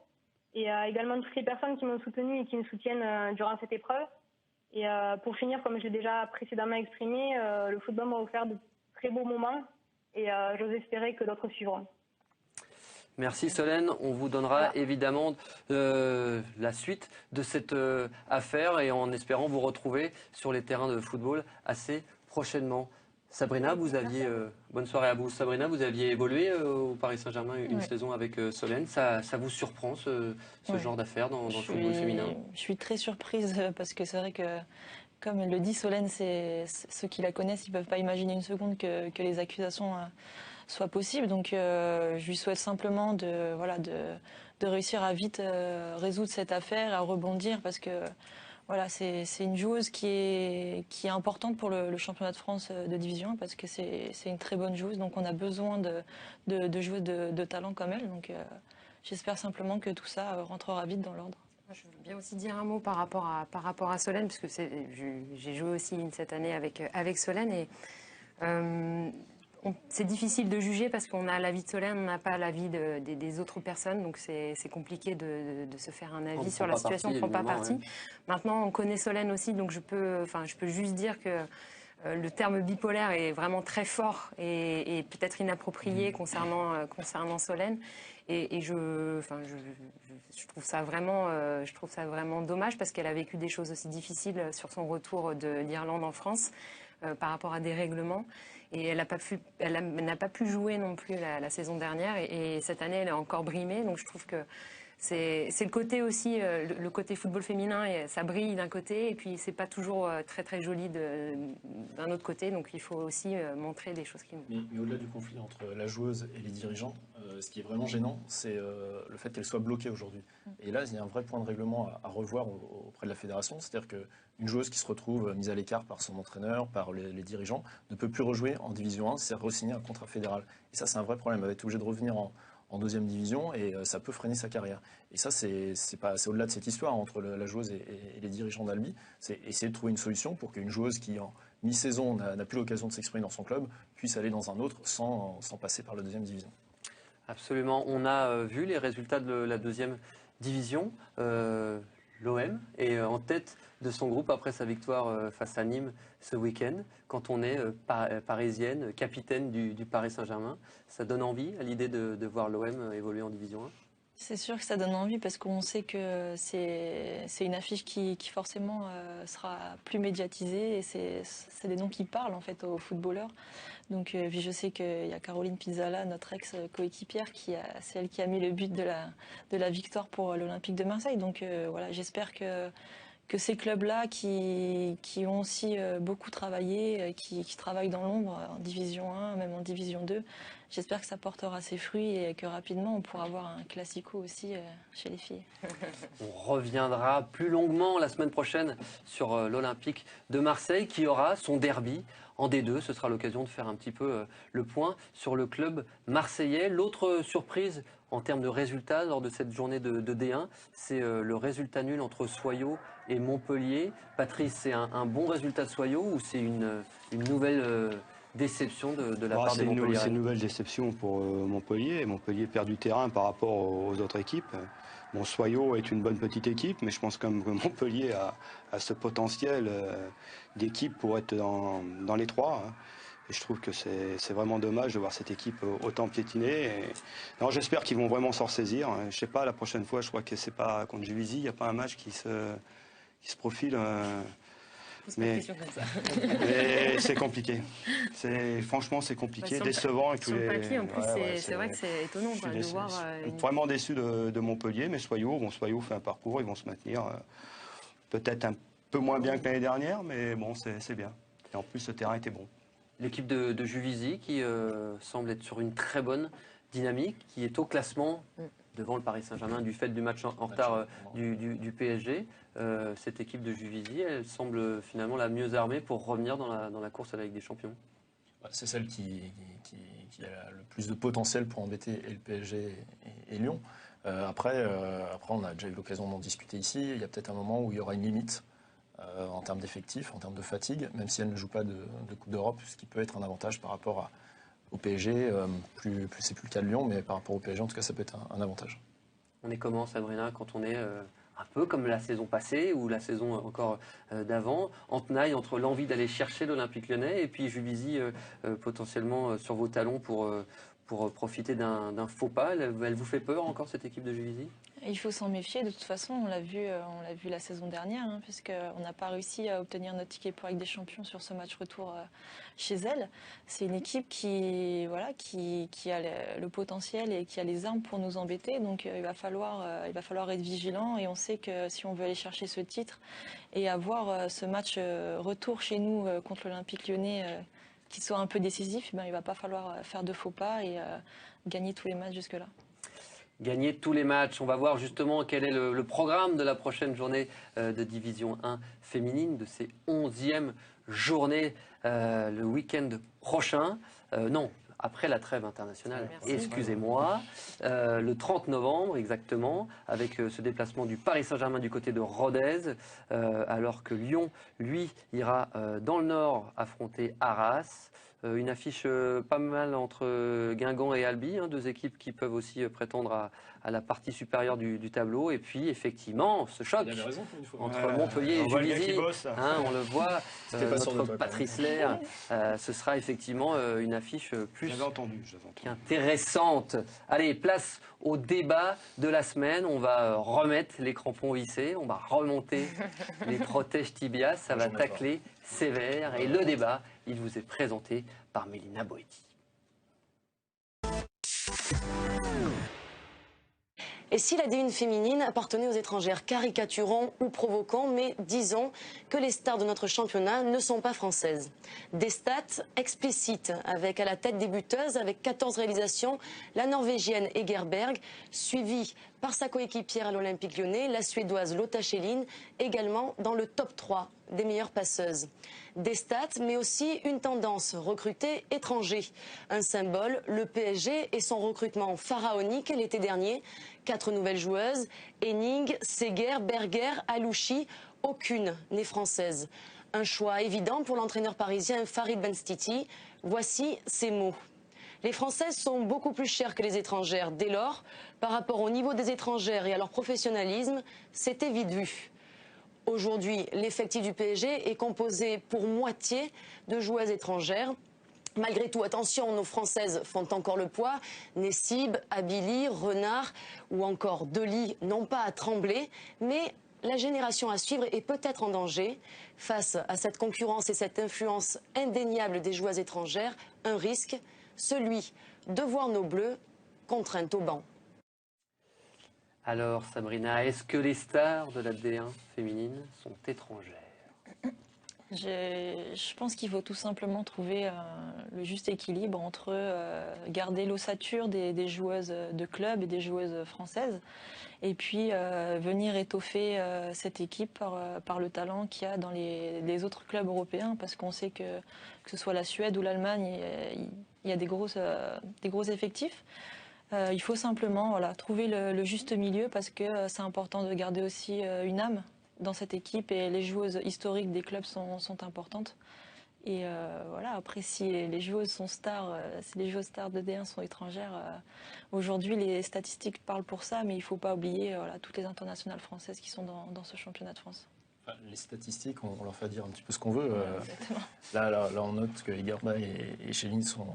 Et également toutes les personnes qui m'ont soutenu et qui me soutiennent durant cette épreuve. Et pour finir, comme je l'ai déjà précédemment exprimé, le football m'a offert de très beaux moments et j'ose espérer que d'autres suivront. Merci Solène, on vous donnera évidemment la suite de cette affaire et en espérant vous retrouver sur les terrains de football assez prochainement. Sabrina, vous aviez, bonne soirée à vous. Sabrina, vous aviez évolué au Paris Saint-Germain une saison avec Solène. Ça vous surprend ce genre d'affaires dans le football féminin? Je suis très surprise parce que c'est vrai que, comme elle le dit, Solène, ceux qui la connaissent, ils ne peuvent pas imaginer une seconde que les accusations soient possibles. Donc je lui souhaite simplement de réussir à vite résoudre cette affaire, à rebondir parce que voilà, c'est une joueuse qui est importante pour le championnat de France de Division 1 parce que c'est une très bonne joueuse. Donc on a besoin de joueuses de talent comme elle. Donc j'espère simplement que tout ça rentrera vite dans l'ordre. Je veux bien aussi dire un mot par rapport à Solène, parce que j'ai joué aussi cette année avec Solène. Et c'est difficile de juger parce qu'on a l'avis de Solène, on n'a pas l'avis des autres personnes. Donc c'est compliqué de se faire un avis sur la situation, on ne prend pas parti. Ouais. Maintenant, on connaît Solène aussi, donc je peux juste dire que le terme bipolaire est vraiment très fort et peut-être inapproprié concernant Solène. Et je trouve ça vraiment dommage parce qu'elle a vécu des choses aussi difficiles sur son retour d'Irlande en France par rapport à des règlements. Et elle n'a pas pu jouer non plus la saison dernière. Et cette année, elle est encore brimée. Donc je trouve que c'est le côté aussi, le côté football féminin, et ça brille d'un côté, et puis c'est pas toujours très très joli d'un autre côté, donc il faut aussi montrer des choses qui... Mais au-delà du conflit entre la joueuse et les dirigeants, ce qui est vraiment gênant, c'est le fait qu'elle soit bloquée aujourd'hui. Et là, il y a un vrai point de règlement à revoir auprès de la fédération, c'est-à-dire qu'une joueuse qui se retrouve mise à l'écart par son entraîneur, par les dirigeants, ne peut plus rejouer en Division 1, c'est re-signer un contrat fédéral. Et ça, c'est un vrai problème, elle va être obligée de revenir en deuxième division et ça peut freiner sa carrière. Et ça, c'est au-delà de cette histoire entre la joueuse et les dirigeants d'Albi, c'est essayer de trouver une solution pour qu'une joueuse qui, en mi-saison, n'a plus l'occasion de s'exprimer dans son club, puisse aller dans un autre sans passer par la deuxième division. Absolument. On a vu les résultats de la deuxième division. L'OM est en tête de son groupe après sa victoire face à Nîmes ce week-end. Quand on est parisienne, capitaine du Paris Saint-Germain, ça donne envie à l'idée de voir l'OM évoluer en Division 1 ? C'est sûr que ça donne envie parce qu'on sait que c'est une affiche qui forcément sera plus médiatisée et c'est des noms qui parlent en fait aux footballeurs. Donc je sais qu'il y a Caroline Pizzala, notre ex-coéquipière, c'est elle qui a mis le but de la victoire pour l'Olympique de Marseille. Donc voilà, j'espère que ces clubs-là qui ont aussi beaucoup travaillé, qui travaillent dans l'ombre en Division 1, même en Division 2, j'espère que ça portera ses fruits et que rapidement on pourra avoir un classico aussi chez les filles. On reviendra plus longuement la semaine prochaine sur l'Olympique de Marseille qui aura son derby en D2. Ce sera l'occasion de faire un petit peu le point sur le club marseillais. L'autre surprise en termes de résultats lors de cette journée de D1, c'est le résultat nul entre Soyaux et Montpellier. Patrice, c'est un bon résultat de Soyaux ou c'est une nouvelle déception de la part des Montpellier? C'est une nouvelle déception pour Montpellier. Montpellier perd du terrain par rapport aux autres équipes. Bon, Soyaux est une bonne petite équipe, mais je pense quand même que Montpellier a ce potentiel d'équipe pour être dans les trois. Et je trouve que c'est vraiment dommage de voir cette équipe autant piétiner. J'espère qu'ils vont vraiment s'en ressaisir. Je sais pas, la prochaine fois, je crois que c'est pas contre Juvisy, il n'y a pas un match qui se profile. Mais c'est compliqué. Franchement, c'est compliqué, décevant. Sur le papier, en plus, c'est vrai que c'est étonnant de voir. Vraiment déçu de Montpellier, mais Soyaux fait un parcours, ils vont se maintenir peut-être un peu moins bien que l'année dernière, mais bon, c'est bien. Et en plus, ce terrain était bon. L'équipe de Juvisy qui semble être sur une très bonne dynamique, qui est au classement devant le Paris Saint-Germain du fait du match en retard du PSG. Cette équipe de Juvisy, elle semble finalement la mieux armée pour revenir dans la course à la Ligue des Champions. C'est celle qui a le plus de potentiel pour embêter et le PSG et Lyon. Après, on a déjà eu l'occasion d'en discuter ici. Il y a peut-être un moment où il y aura une limite en termes d'effectifs, en termes de fatigue, même si elle ne joue pas de Coupe d'Europe, ce qui peut être un avantage par rapport au PSG. C'est plus le cas de Lyon, mais par rapport au PSG, en tout cas, ça peut être un avantage. On est comment, Sabrina, quand on est un peu comme la saison passée ou la saison encore d'avant, en tenaille entre l'envie d'aller chercher l'Olympique Lyonnais et puis Juvisy potentiellement sur vos talons pour profiter d'un faux pas. Elle vous fait peur encore, cette équipe de Juvisy? Il faut s'en méfier. De toute façon, on l'a vu la saison dernière, puisqu'on n'a pas réussi à obtenir notre ticket pour Ligue des Champions sur ce match retour chez elle. C'est une équipe qui a le potentiel et qui a les armes pour nous embêter. Donc il va falloir être vigilant. Et on sait que si on veut aller chercher ce titre et avoir ce match retour chez nous contre l'Olympique Lyonnais, qui soit un peu décisif, il ne va pas falloir faire de faux pas et gagner tous les matchs jusque-là. Gagner tous les matchs. On va voir justement quel est le programme de la prochaine journée de Division 1 féminine, de ces 11e journées le week-end prochain. après la trêve internationale. Merci. Excusez-moi, le 30 novembre exactement, avec ce déplacement du Paris Saint-Germain du côté de Rodez, alors que Lyon, lui, ira dans le nord affronter Arras. Une affiche pas mal entre Guingamp et Albi, deux équipes qui peuvent aussi prétendre à la partie supérieure du tableau. Et puis, effectivement, ce choc entre Montpellier et Juvisy, on le voit, notre Patrice Lair, ce sera effectivement une affiche plus qu'intéressante. Allez, place au débat de la semaine. On va remettre les crampons vissés, on va remonter les protèges tibias, ça va tacler sévère. Et le débat, il vous est présenté par Mélina Boetti. Et si la D1 féminine appartenait aux étrangères, caricaturons ou provoquons, mais disons que les stars de notre championnat ne sont pas françaises. Des stats explicites, avec à la tête des buteuses, avec 14 réalisations, la Norvégienne Egerberg, suivie par sa coéquipière à l'Olympique Lyonnais, la Suédoise Lotta Schelin, également dans le top 3 des meilleures passeuses. Des stats, mais aussi une tendance, recruter étranger. Un symbole, le PSG et son recrutement pharaonique l'été dernier. 4 nouvelles joueuses, Henning, Seger, Berger, Alouchi, aucune n'est française. Un choix évident pour l'entraîneur parisien Farid Benstiti. Voici ses mots. Les Françaises sont beaucoup plus chères que les étrangères. Dès lors, par rapport au niveau des étrangères et à leur professionnalisme, c'était vite vu. Aujourd'hui, l'effectif du PSG est composé pour moitié de joueuses étrangères. Malgré tout, attention, nos Françaises font encore le poids. Nessib, Abili, Renard ou encore Dely n'ont pas à trembler. Mais la génération à suivre est peut-être en danger. Face à cette concurrence et cette influence indéniable des joueuses étrangères, un risque, celui de voir nos Bleus contraintes au banc. Alors Sabrina, est-ce que les stars de la D1 féminine sont étrangères? Je pense qu'il faut tout simplement trouver le juste équilibre entre garder l'ossature des joueuses de club et des joueuses françaises et puis venir étoffer cette équipe par le talent qu'il y a dans les autres clubs européens, parce qu'on sait que ce soit la Suède ou l'Allemagne, il y a des gros effectifs. Il faut simplement trouver le juste milieu, parce que c'est important de garder aussi une âme dans cette équipe, et les joueuses historiques des clubs sont importantes. Et après, si les joueuses sont stars, si les joueuses stars de D1 sont étrangères, aujourd'hui les statistiques parlent pour ça, mais il ne faut pas oublier toutes les internationales françaises qui sont dans ce championnat de France. Les statistiques, on leur fait dire un petit peu ce qu'on veut. Là, on note que Egerberg et Schelin sont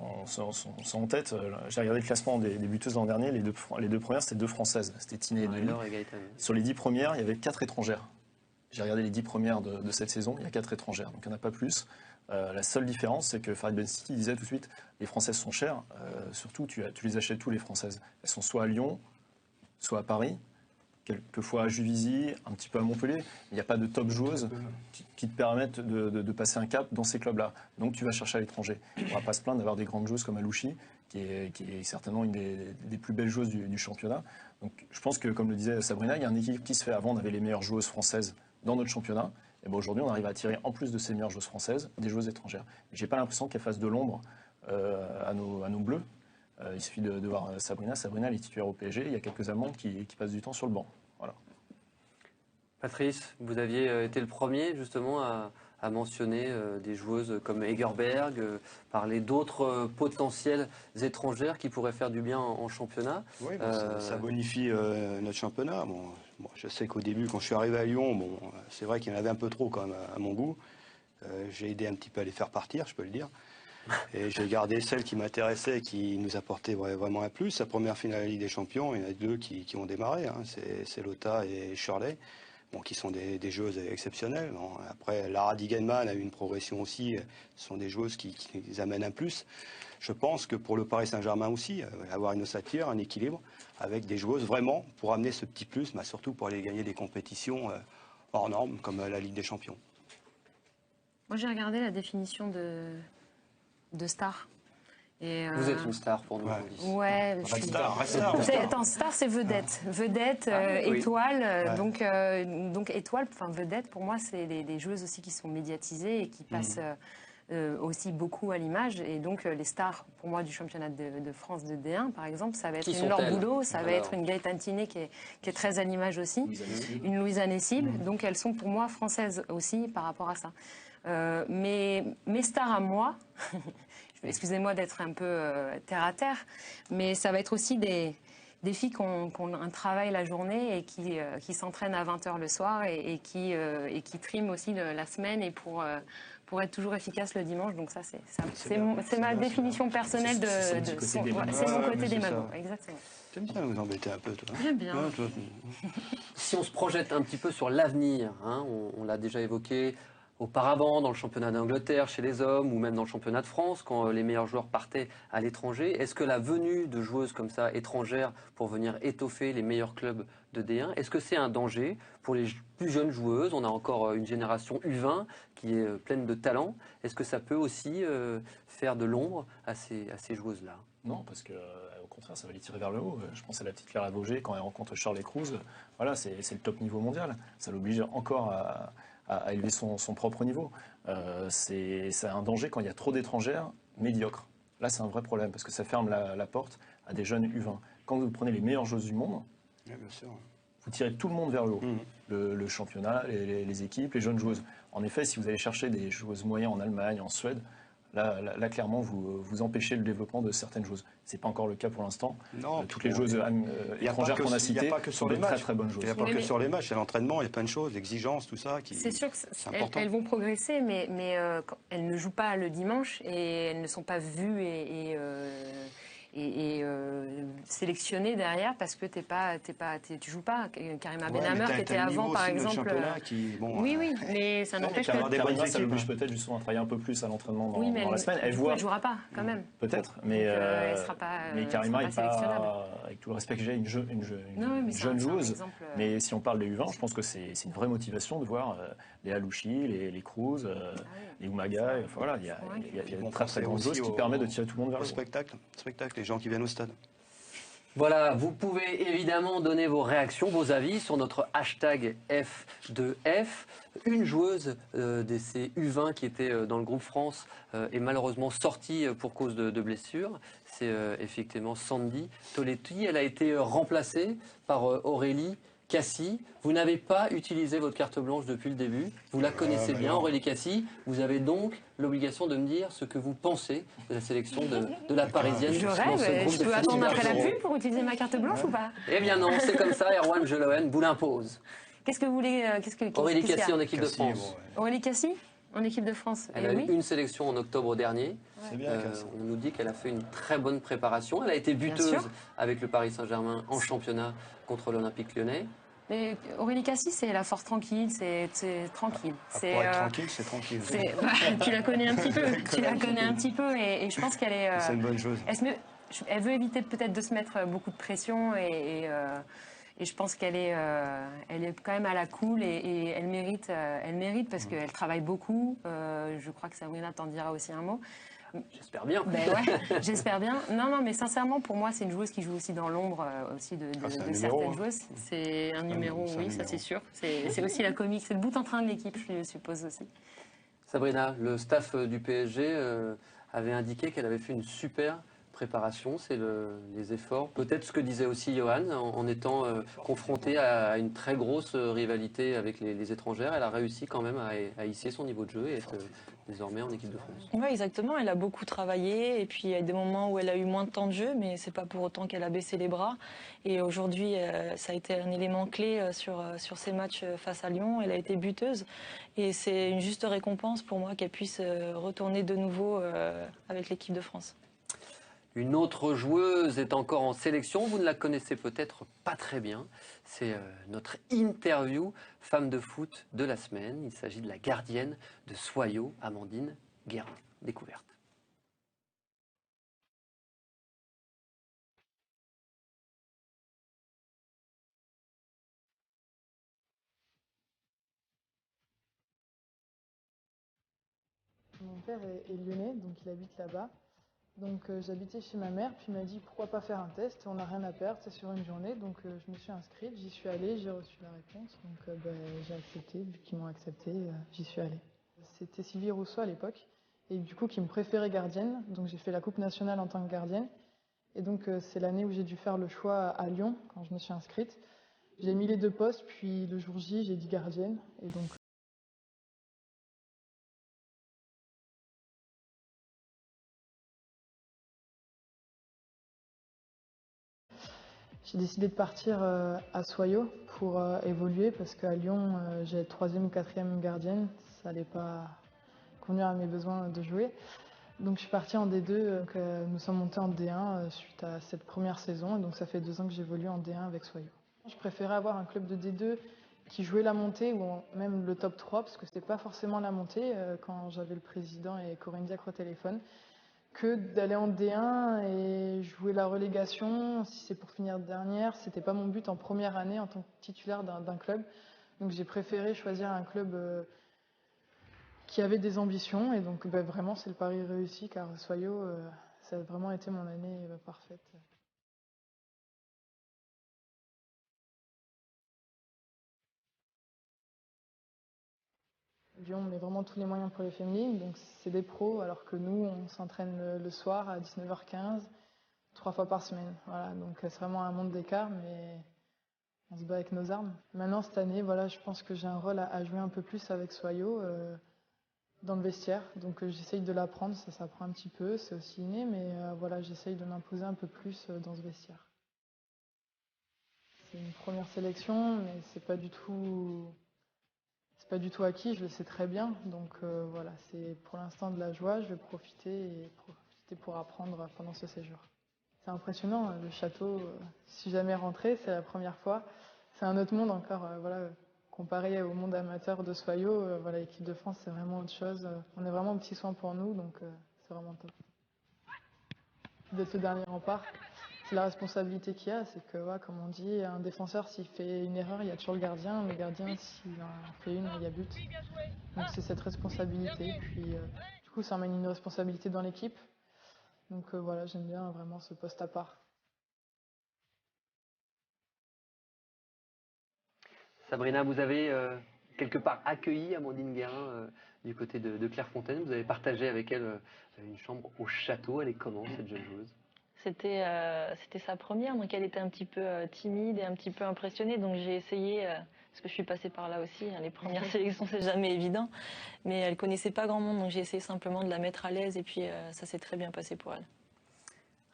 en tête. J'ai regardé le classement des buteuses l'an dernier. Les deux premières, c'était 2 Françaises. C'était Tiné et Dely. Sur les 10 premières, il y avait 4 étrangères. J'ai regardé les 10 premières de cette saison, il y a 4 étrangères, donc il n'y en a pas plus. La seule différence, c'est que Farid Benstiti disait tout de suite, les Françaises sont chères, surtout tu les achètes tous les Françaises. Elles sont soit à Lyon, soit à Paris, quelquefois à Juvisy, un petit peu à Montpellier. Il n'y a pas de top joueuses qui te permettent de passer un cap dans ces clubs-là. Donc tu vas chercher à l'étranger. On ne va pas se plaindre d'avoir des grandes joueuses comme Alouchi, qui est certainement une des plus belles joueuses du championnat. Donc je pense que, comme le disait Sabrina, il y a un équilibre qui se fait. Avant, on avait les meilleures joueuses françaises dans notre championnat. Et aujourd'hui, on arrive à attirer, en plus de ces meilleures joueuses françaises, des joueuses étrangères. Je n'ai pas l'impression qu'elles fassent de l'ombre à nos Bleus. Il suffit de voir Sabrina. Sabrina, elle est titulaire au PSG. Il y a quelques Allemandes qui passent du temps sur le banc. Voilà. Patrice, vous aviez été le premier justement à mentionner des joueuses comme Egerberg, parler d'autres potentielles étrangères qui pourraient faire du bien en championnat. Oui, ça bonifie notre championnat. Bon, je sais qu'au début, quand je suis arrivé à Lyon, c'est vrai qu'il y en avait un peu trop quand même à mon goût. J'ai aidé un petit peu à les faire partir, je peux le dire. Et j'ai gardé celles qui m'intéressaient et qui nous apportaient vraiment un plus. La première finale de la Ligue des Champions, il y en a 2 qui ont démarré. C'est Lotta et Shirley, qui sont des joueuses exceptionnelles. Après, Lara Digenman a eu une progression aussi. Ce sont des joueuses qui amènent un plus. Je pense que pour le Paris Saint-Germain aussi, avoir une ossature, un équilibre, avec des joueuses vraiment pour amener ce petit plus, mais surtout pour aller gagner des compétitions hors normes, comme la Ligue des Champions. Moi, j'ai regardé la définition de star. Et vous êtes une star pour nous. Ouais. Star. Attends, star, c'est vedette. Vedette, étoile. Donc étoile, enfin vedette, pour moi, c'est des joueuses aussi qui sont médiatisées et qui passent aussi beaucoup à l'image. Et donc, les stars, pour moi, du championnat de France de D1, par exemple, ça va être une Laure Boulot, ça va être une Gaëtane Tiné qui est très à l'image aussi, une Louise Anessible. Donc, elles sont pour moi françaises aussi par rapport à ça. Mais mes stars à moi, excusez-moi d'être un peu terre à terre, mais ça va être aussi des filles qui ont un travail la journée et qui s'entraînent à 20h le soir et qui triment aussi la semaine et pour être toujours efficace le dimanche. Donc ça, c'est ma définition personnelle c'est mon côté des magos. Exactement. T'aimes bien vous embêter un peu, toi? J'aime bien. Si on se projette un petit peu sur l'avenir, hein, on l'a déjà évoqué auparavant dans le championnat d'Angleterre chez les hommes ou même dans le championnat de France quand les meilleurs joueurs partaient à l'étranger. Est-ce que la venue de joueuses comme ça étrangères pour venir étoffer les meilleurs clubs de D1, est-ce que c'est un danger pour les plus jeunes joueuses? On a encore une génération U20 qui est pleine de talent. Est-ce que ça peut aussi faire de l'ombre à ces joueuses-là? Non, parce que au contraire, ça va les tirer vers le haut. Je pense à la petite Clara Vauger quand elle rencontre Charles Cruz. Voilà, c'est le top niveau mondial. Ça l'oblige encore à élever son propre niveau. C'est un danger quand il y a trop d'étrangères médiocres. Là, c'est un vrai problème parce que ça ferme la porte à des jeunes U20. Quand vous prenez les meilleures joueuses du monde, bien sûr, vous tirez tout le monde vers le haut. Le championnat, les équipes, les jeunes joueuses. En effet, si vous allez chercher des joueuses moyennes en Allemagne, en Suède, là clairement, vous empêchez le développement de certaines joueuses. Ce n'est pas encore le cas pour l'instant. Toutes les joueuses étrangères qu'on a citées sont des très bonnes joueuses. Il n'y a pas que sur les matchs, il y a l'entraînement, il y a plein de choses, l'exigence, tout ça. C'est sûr qu'elles vont progresser, mais elles ne jouent pas le dimanche et elles ne sont pas vues et sélectionnées derrière parce que tu joues pas. Karima Benhammer qui était avant par exemple. Oui, mais ça n'empêche que Karima, ça l'oblige peut-être justement à travailler un peu plus à l'entraînement dans la semaine. Elle jouera pas quand même. Peut-être, mais Karima n'est pas, avec tout le respect que j'ai, une jeune joueuse. Mais si on parle des U20, je pense que c'est une vraie motivation de voir les Alouchi, les Cruz, les Umaga. Voilà, il y a de très grandes joueuses qui permettent de tirer tout le monde vers le spectacle, les gens qui viennent au stade. Voilà, vous pouvez évidemment donner vos réactions, vos avis sur notre hashtag F2F. Une joueuse de ces U20 qui était dans le groupe France est malheureusement sortie pour cause de blessure. C'est effectivement Sandy Toletti. Elle a été remplacée par Aurélie Cassie. Vous n'avez pas utilisé votre carte blanche depuis le début. Vous la connaissez bien, Aurélie Cassie. Vous avez donc l'obligation de me dire ce que vous pensez de la sélection de la Parisienne. Je rêve. Je peux attendre après la pub pour utiliser ma carte blanche ou pas? Eh bien non, c'est comme ça. Erwan Jelohen vous l'impose. Qu'est-ce que vous voulez Aurélie Cassie en équipe de France. Aurélie Cassie en équipe de France. Elle a eu une sélection en octobre dernier. On nous dit qu'elle a fait une très bonne préparation. Elle a été buteuse avec le Paris Saint-Germain en championnat contre l'Olympique Lyonnais. Mais Aurélie Cassie, c'est la force tranquille, c'est tranquille. Pour être tranquille, c'est tranquille. Tu la connais un petit peu, et je pense qu'elle est. C'est une bonne chose. Elle veut éviter peut-être de se mettre beaucoup de pression et je pense qu'elle est quand même à la cool et elle mérite parce qu'elle travaille beaucoup. Je crois que Sabrina t'en dira aussi un mot. J'espère bien. J'espère bien. Non, mais sincèrement, pour moi, c'est une joueuse qui joue aussi dans l'ombre aussi de certaines joueuses. C'est un numéro, oui, ça c'est sûr. C'est aussi la comique, c'est le bout en train de l'équipe, je suppose aussi. Sabrina, le staff du PSG avait indiqué qu'elle avait fait une super préparation, c'est les efforts. Peut-être ce que disait aussi Johan, en étant confrontée à une très grosse rivalité avec les étrangères, elle a réussi quand même à hisser son niveau de jeu et être désormais en équipe de France. Oui, exactement. Elle a beaucoup travaillé et puis il y a des moments où elle a eu moins de temps de jeu, mais c'est pas pour autant qu'elle a baissé les bras. Et aujourd'hui, ça a été un élément clé sur ces matchs face à Lyon. Elle a été buteuse et c'est une juste récompense pour moi qu'elle puisse retourner de nouveau avec l'équipe de France. Une autre joueuse est encore en sélection, vous ne la connaissez peut-être pas très bien, c'est notre interview femme de foot de la semaine. Il s'agit de la gardienne de Soyaux, Amandine Guérin. Découverte. Mon père est lyonnais, donc il habite là-bas. Donc j'habitais chez ma mère, puis il m'a dit pourquoi pas faire un test, on n'a rien à perdre, c'est sur une journée. Donc je me suis inscrite, j'y suis allée, j'ai reçu la réponse. Donc j'ai accepté, vu qu'ils m'ont accepté, j'y suis allée. C'était Sylvie Rousseau à l'époque, et du coup qui me préférait gardienne. Donc j'ai fait la Coupe nationale en tant que gardienne. Et donc c'est l'année où j'ai dû faire le choix à Lyon, quand je me suis inscrite. J'ai mis les 2 postes, puis le jour J, j'ai dit gardienne. Et donc j'ai décidé de partir à Soyaux pour évoluer, parce qu'à Lyon, j'ai 3e ou 4e gardienne. Ça n'allait pas convenir à mes besoins de jouer. Donc je suis partie en D2, nous sommes montés en D1 suite à cette première saison. Et donc ça fait 2 ans que j'évolue en D1 avec Soyaux. Je préférais avoir un club de D2 qui jouait la montée ou même le top 3, parce que c'était pas forcément la montée quand j'avais le président et Corinne Diacre au téléphone, que d'aller en D1 et jouer la relégation. Si c'est pour finir dernière, c'était pas mon but en première année en tant que titulaire d'un club. Donc j'ai préféré choisir un club qui avait des ambitions, et donc vraiment c'est le pari réussi, car Soyaux, ça a vraiment été mon année parfaite. Lyon met vraiment tous les moyens pour les féminines, donc c'est des pros, alors que nous on s'entraîne le soir à 19h15, 3 fois par semaine. Voilà, donc c'est vraiment un monde d'écart, mais on se bat avec nos armes. Maintenant cette année, voilà, je pense que j'ai un rôle à jouer un peu plus avec Soyaux. Dans le vestiaire, donc j'essaye de l'apprendre, ça prend un petit peu, c'est aussi inné, mais voilà, j'essaye de m'imposer un peu plus dans ce vestiaire. C'est une première sélection, mais c'est pas du tout acquis, je le sais très bien, donc voilà, c'est pour l'instant de la joie, je vais profiter pour apprendre pendant ce séjour. C'est impressionnant, le château, je suis jamais rentrée, c'est la première fois, c'est un autre monde encore, voilà. Comparé au monde amateur de Soyaux, voilà, l'équipe de France, c'est vraiment autre chose. On est vraiment au petit soin pour nous, donc c'est vraiment top. D'être le dernier rempart, c'est la responsabilité qu'il y a. C'est que, ouais, comme on dit, un défenseur, s'il fait une erreur, il y a toujours le gardien. Le gardien, s'il en fait une, il y a but. Donc c'est cette responsabilité. Puis, du coup, ça emmène une responsabilité dans l'équipe. Donc voilà, j'aime bien vraiment ce poste à part. Sabrina, vous avez quelque part accueilli Amandine Guérin du côté de Clairefontaine. Vous avez partagé avec elle une chambre au château. Elle est comment, cette jeune joueuse? C'était sa première, donc elle était un petit peu timide et un petit peu impressionnée. Donc j'ai essayé, parce que je suis passée par là aussi, hein, les premières sélections, c'est jamais évident. Mais elle connaissait pas grand monde, donc j'ai essayé simplement de la mettre à l'aise. Et puis ça s'est très bien passé pour elle.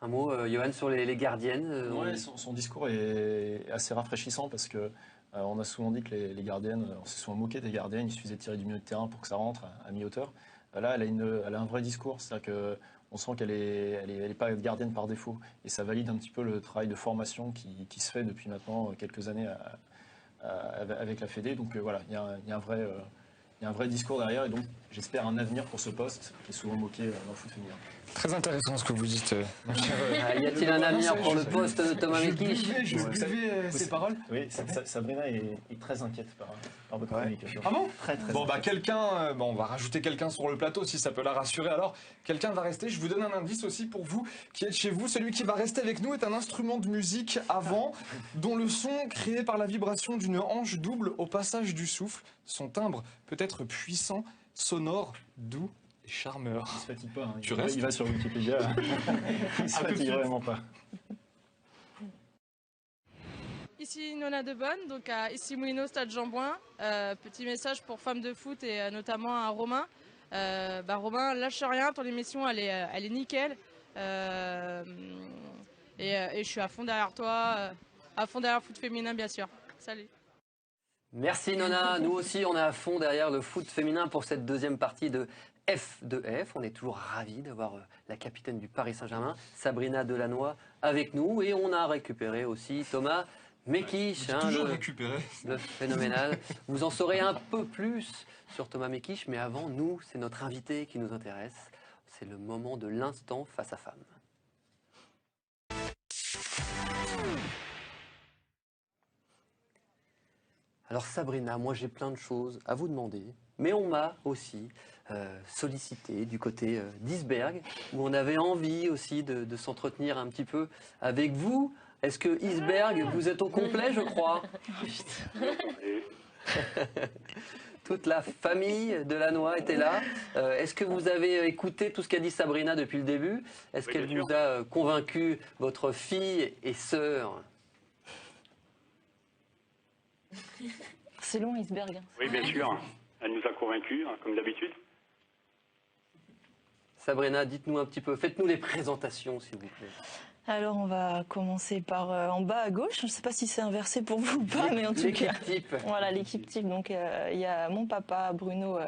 Un mot, Johan, sur les gardiennes Ouais, son discours est assez rafraîchissant, parce que on a souvent dit que les gardiennes, on s'est souvent moqué des gardiennes, il suffisait de tirer du milieu de terrain pour que ça rentre à mi-hauteur. Là, elle a un vrai discours, c'est-à-dire qu'on sent qu'elle est pas gardienne par défaut. Et ça valide un petit peu le travail de formation qui se fait depuis maintenant quelques années avec la Fédé. Donc voilà, il y a un vrai discours derrière, et donc j'espère un avenir pour ce poste qui est souvent moqué dans le foot féminin. Très intéressant ce que vous dites, mon cher. Y a-t-il un avenir pour le poste de Thomas Mekisch? Vous buvez ces paroles? Oui, Sabrina est très inquiète par votre communication. Ah bon? Très bon, bah quelqu'un, on va rajouter quelqu'un sur le plateau si ça peut la rassurer. Alors, quelqu'un va rester. Je vous donne un indice aussi pour vous qui êtes chez vous. Celui qui va rester avec nous est un instrument de musique à vent dont le son, créé par la vibration d'une hanche double au passage du souffle. Son timbre peut être puissant, sonore, doux et charmeur. Il se fatigue pas. Hein. Tu restes? Il va sur Wikipédia. Il se fatigue vraiment pas. Ici Nona Debonne, donc à Issy-Moulineaux, Stade Jean-Bouin. Petit message pour femmes de foot et notamment à Romain. Romain, lâche rien, ton émission elle est nickel. Et je suis à fond derrière toi, à fond derrière le foot féminin bien sûr. Salut. Merci Nona, nous aussi on est à fond derrière le foot féminin pour cette deuxième partie de F2F. On est toujours ravis d'avoir la capitaine du Paris Saint-Germain, Sabrina Delannoy, avec nous. Et on a récupéré aussi Thomas Mekisch, le phénoménal. Vous en saurez un peu plus sur Thomas Mekisch, mais avant, nous, c'est notre invité qui nous intéresse. C'est le moment de l'instant face à femme. Alors Sabrina, moi j'ai plein de choses à vous demander, mais on m'a aussi sollicité du côté d'Isberg, où on avait envie aussi de s'entretenir un petit peu avec vous. Est-ce que Isberg, vous êtes au complet, je crois? Toute la famille de Lannoy était là. Est-ce que vous avez écouté tout ce qu'a dit Sabrina depuis le début? Est-ce qu'elle vous a convaincu, votre fille et sœur? C'est long, Iceberg. Oui, bien sûr. Elle nous a convaincus, comme d'habitude. Sabrina, dites-nous un petit peu, faites-nous les présentations, s'il vous plaît. Alors, on va commencer par en bas à gauche. Je ne sais pas si c'est inversé pour vous ou pas, mais en tout cas. L'équipe type. Voilà, l'équipe type. Donc, il y a mon papa, Bruno,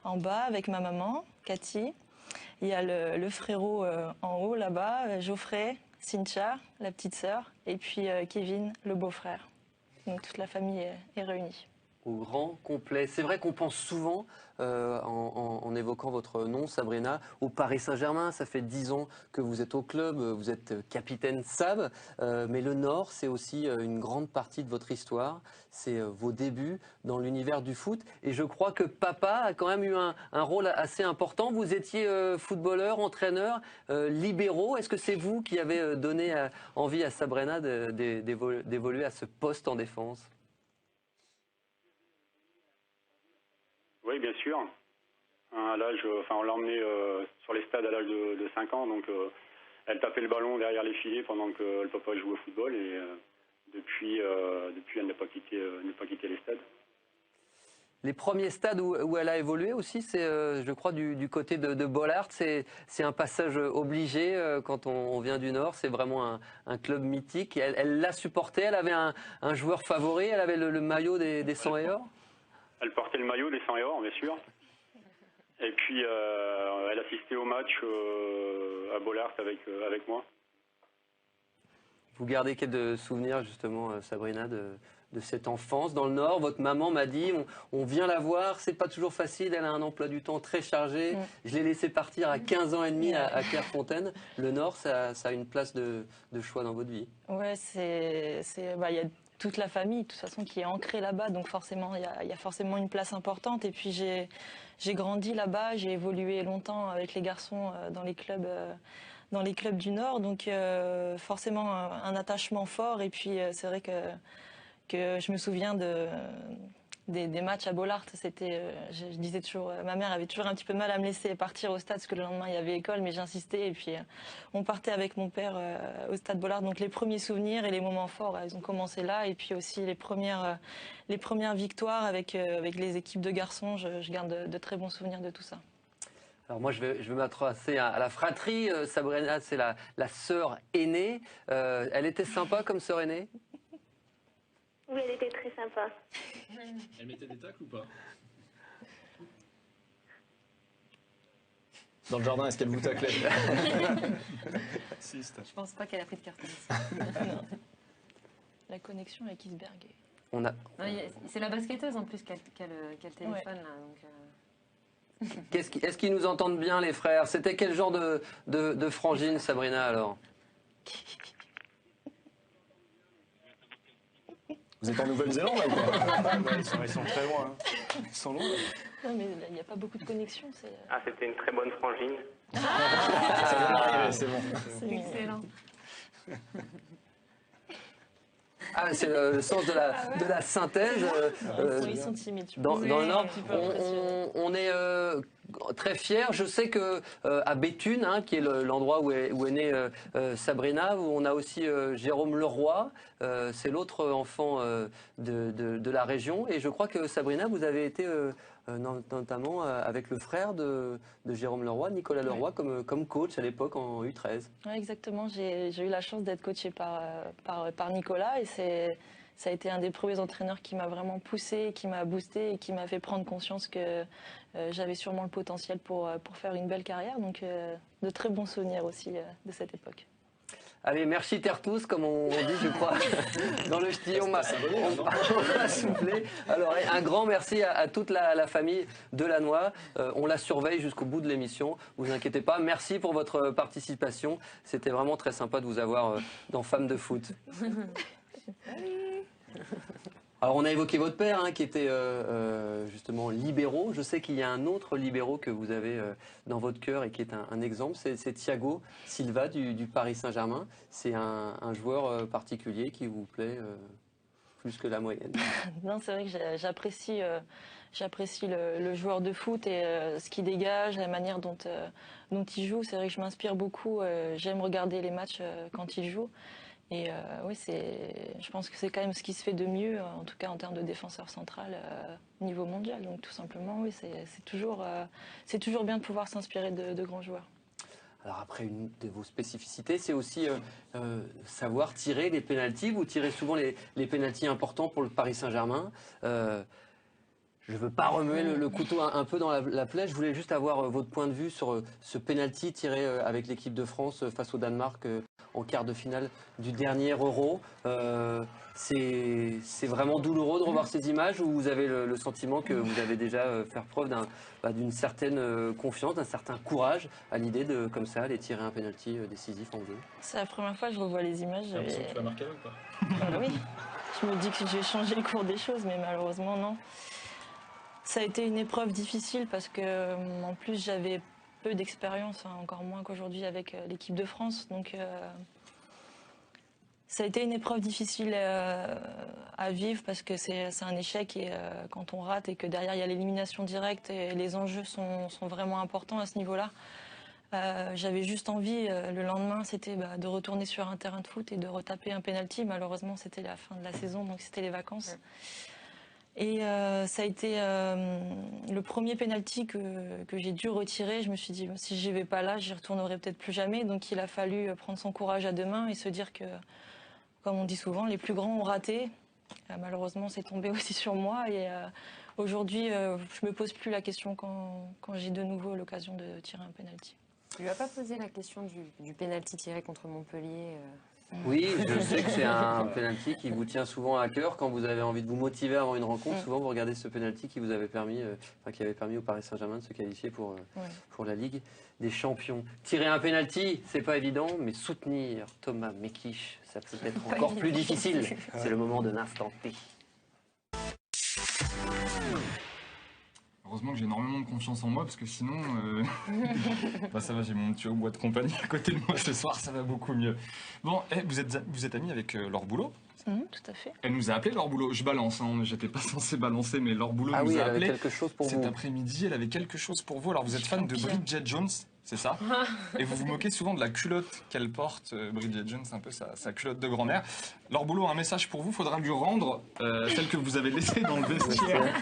en bas, avec ma maman, Cathy. Il y a le frérot en haut, là-bas, Geoffrey, Cynthia, la petite sœur, et puis Kevin, le beau-frère. Donc, toute la famille est réunie. Au grand complet. C'est vrai qu'on pense souvent, en évoquant votre nom, Sabrina, au Paris Saint-Germain. Ça fait 10 ans que vous êtes au club, vous êtes capitaine Sab. Mais le Nord, c'est aussi une grande partie de votre histoire. C'est vos débuts dans l'univers du foot. Et je crois que papa a quand même eu un rôle assez important. Vous étiez footballeur, entraîneur, libéraux. Est-ce que c'est vous qui avez donné envie à Sabrina d'évoluer à ce poste en défense ? Oui, bien sûr. À l'âge, on l'a emmenée sur les stades à l'âge de 5 ans, donc elle tapait le ballon derrière les filets pendant que le papa jouait au football, et depuis elle n'a pas quitté les stades. Les premiers stades où elle a évolué aussi, c'est, je crois, du côté de Bollaert. C'est un passage obligé quand on vient du Nord. C'est vraiment un club mythique. Elle l'a supporté. Elle avait un joueur favori. Elle avait le maillot des 100 et or. Elle portait le maillot des 100 et or, bien sûr. Et puis, elle assistait au match à Bollaert avec moi. Vous gardez quel souvenir, justement, Sabrina, de cette enfance dans le Nord? Votre maman m'a dit, on vient la voir, c'est pas toujours facile, elle a un emploi du temps très chargé. Je l'ai laissée partir à 15 ans et demi à Clairefontaine. Le Nord, ça a une place de choix dans votre vie. Ouais, il y a toute la famille, de toute façon, qui est ancrée là-bas, donc forcément, il y a forcément une place importante. Et puis j'ai grandi là-bas, j'ai évolué longtemps avec les garçons dans les clubs du Nord, donc forcément un attachement fort. Et puis c'est vrai que je me souviens des matchs à Bollaert. C'était, je disais toujours, ma mère avait toujours un petit peu de mal à me laisser partir au stade parce que le lendemain il y avait école, mais j'insistais, et puis on partait avec mon père au stade Bollaert. Donc les premiers souvenirs et les moments forts, ils ont commencé là, et puis aussi les premières victoires avec les équipes de garçons. Je garde de très bons souvenirs de tout ça. Alors moi, je vais m'intéresser à la fratrie. Sabrina, c'est la sœur aînée. Elle était sympa comme sœur aînée? Oui, elle était très sympa. Elle mettait des tacles ou pas? Dans le jardin, est-ce qu'elle vous taclait? Je pense pas qu'elle a pris de carton. La connexion avec Iceberg. C'est la basketteuse en plus qui a le téléphone là. Donc, Est-ce qu'ils nous entendent bien, les frères? C'était quel genre de frangine, Sabrina, alors? Vous êtes en Nouvelle-Zélande, là, ou quoi? Ils sont très loin. Ils sont loin. Non, mais il n'y a pas beaucoup de connexion. Ah, c'était une très bonne frangine. C'est bon. C'est excellent. Ah, c'est le sens de la synthèse. Ils sont timides. Dans le Nord, on est très fiers. Je sais que à Béthune, qui est l'endroit où est née Sabrina, où on a aussi Jérôme Leroy. C'est l'autre enfant de la région. Et je crois que Sabrina, vous avez été notamment avec le frère de Jérôme Leroy, Nicolas Leroy, comme coach à l'époque en U13. Oui, exactement. J'ai eu la chance d'être coachée par Nicolas, et ça a été un des premiers entraîneurs qui m'a vraiment poussé, qui m'a boosté et qui m'a fait prendre conscience que j'avais sûrement le potentiel pour faire une belle carrière. Donc de très bons souvenirs aussi de cette époque. Allez, merci Tertous, comme on dit, je crois, dans le ch'ti, on m'a soufflé. Alors, un grand merci à toute la famille de Lannoy. On la surveille jusqu'au bout de l'émission, vous inquiétez pas. Merci pour votre participation. C'était vraiment très sympa de vous avoir dans Femmes de foot. Alors, on a évoqué votre père, qui était justement libéraux. Je sais qu'il y a un autre libéraux que vous avez dans votre cœur et qui est un exemple, c'est Thiago Silva du Paris Saint-Germain. C'est un joueur particulier qui vous plaît plus que la moyenne. Non, c'est vrai que j'apprécie le joueur de foot et ce qu'il dégage, la manière dont il joue. C'est vrai que je m'inspire beaucoup. J'aime regarder les matchs quand il joue. Et oui, je pense que c'est quand même ce qui se fait de mieux, en tout cas en termes de défenseur central au niveau mondial. Donc tout simplement, oui, c'est toujours bien de pouvoir s'inspirer de grands joueurs. Alors après, une de vos spécificités, c'est aussi savoir tirer les pénaltys. Vous tirez souvent les pénaltys importants pour le Paris Saint-Germain. Je ne veux pas remuer le couteau un peu dans la plaie. Je voulais juste avoir votre point de vue sur ce pénalty tiré avec l'équipe de France face au Danemark en quart de finale du dernier Euro. C'est vraiment douloureux de revoir ces images ou vous avez le sentiment que vous avez déjà fait preuve d'une certaine confiance, d'un certain courage à l'idée de, comme ça, aller tirer un pénalty décisif en jeu? C'est la première fois que je revois les images. T'as l'impression que tu l'as marqué ou pas? Oui, je me dis que j'ai changé le cours des choses, mais malheureusement, non. Ça a été une épreuve difficile parce que, en plus, j'avais peu d'expérience, encore moins qu'aujourd'hui avec l'équipe de France. Donc, ça a été une épreuve difficile à vivre parce que c'est un échec et quand on rate et que derrière il y a l'élimination directe et les enjeux sont vraiment importants à ce niveau-là. J'avais juste envie, le lendemain, c'était de retourner sur un terrain de foot et de retaper un penalty. Malheureusement, c'était la fin de la saison, donc c'était les vacances. Et ça a été le premier penalty que j'ai dû retirer. Je me suis dit, si j'y vais pas là, j'y retournerai peut-être plus jamais. Donc il a fallu prendre son courage à deux mains et se dire que, comme on dit souvent, les plus grands ont raté. Malheureusement, c'est tombé aussi sur moi. Et aujourd'hui, je me pose plus la question quand j'ai de nouveau l'occasion de tirer un penalty. Tu lui as pas posé la question du penalty tiré contre Montpellier Oui, je sais que c'est un penalty qui vous tient souvent à cœur. Quand vous avez envie de vous motiver avant une rencontre, souvent vous regardez ce penalty qui vous avait permis, qui avait permis au Paris Saint-Germain de se qualifier pour la Ligue des Champions. Tirer un penalty, c'est pas évident, mais soutenir Thomas Mekich, ça peut être encore plus difficile. C'est le moment de l'instant T. Heureusement que j'ai énormément de confiance en moi parce que sinon, bah ça va, j'ai mon petit bois de compagnie à côté de moi ce soir, ça va beaucoup mieux. Bon, vous êtes amie avec Laure Boulot? Tout à fait. Elle nous a appelé Laure Boulot. Je balance, hein, j'étais pas censé balancer, mais Laure Boulot nous a appelé. Elle avait quelque chose pour vous. Cet après-midi, elle avait quelque chose pour vous. Alors vous êtes fan de Bridget Jones, c'est ça? Et vous vous moquez souvent de la culotte qu'elle porte, Bridget Jones, un peu sa culotte de grand-mère. Laure Boulot a un message pour vous, faudra lui rendre celle que vous avez laissée dans le vestiaire.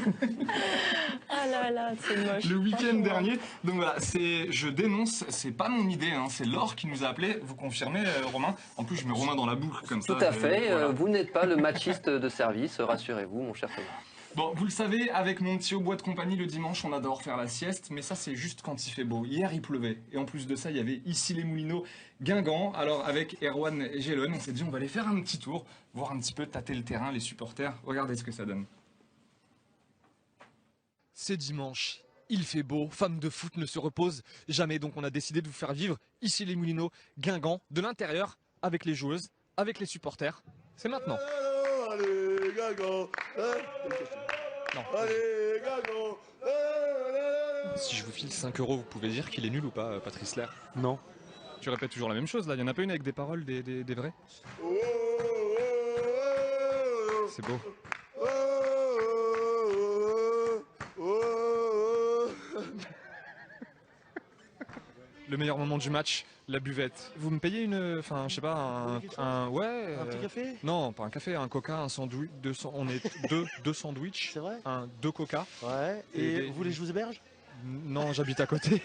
Ah là là, c'est moche. Le week-end dernier. Donc voilà, je dénonce, c'est pas mon idée, hein, c'est Laure qui nous a appelé. Vous confirmez, Romain? En plus, je mets Romain dans la boucle comme ça. Tout à fait, voilà. Vous n'êtes pas le machiste de service, rassurez-vous, mon cher Thomas. Bon, vous le savez, avec mon petit hautbois de compagnie le dimanche, on adore faire la sieste, mais ça c'est juste quand il fait beau. Hier il pleuvait, et en plus de ça, il y avait ici les Moulineaux, Guingamp. Alors avec Erwan et Gélone, on s'est dit on va aller faire un petit tour, voir un petit peu tâter le terrain, les supporters. Regardez ce que ça donne. C'est dimanche, il fait beau, femme de foot ne se repose jamais, donc on a décidé de vous faire vivre ici les Moulineaux, Guingamp, de l'intérieur, avec les joueuses, avec les supporters. C'est maintenant. Allez, Guingamp, Non. allez, Guingamp, Si je vous file 5 €, vous pouvez dire qu'il est nul ou pas, Patrice Lair? Non. Tu répètes toujours la même chose là, il n'y en a pas une avec des paroles, des vrais? C'est beau. Le meilleur moment du match, la buvette. Vous me payez enfin, je sais pas, ouais. Un petit café? Non, pas un café, un coca, un sandwich. On est deux sandwichs. C'est vrai? Deux coca. Ouais. Et vous voulez que je vous héberge? Non, j'habite à côté.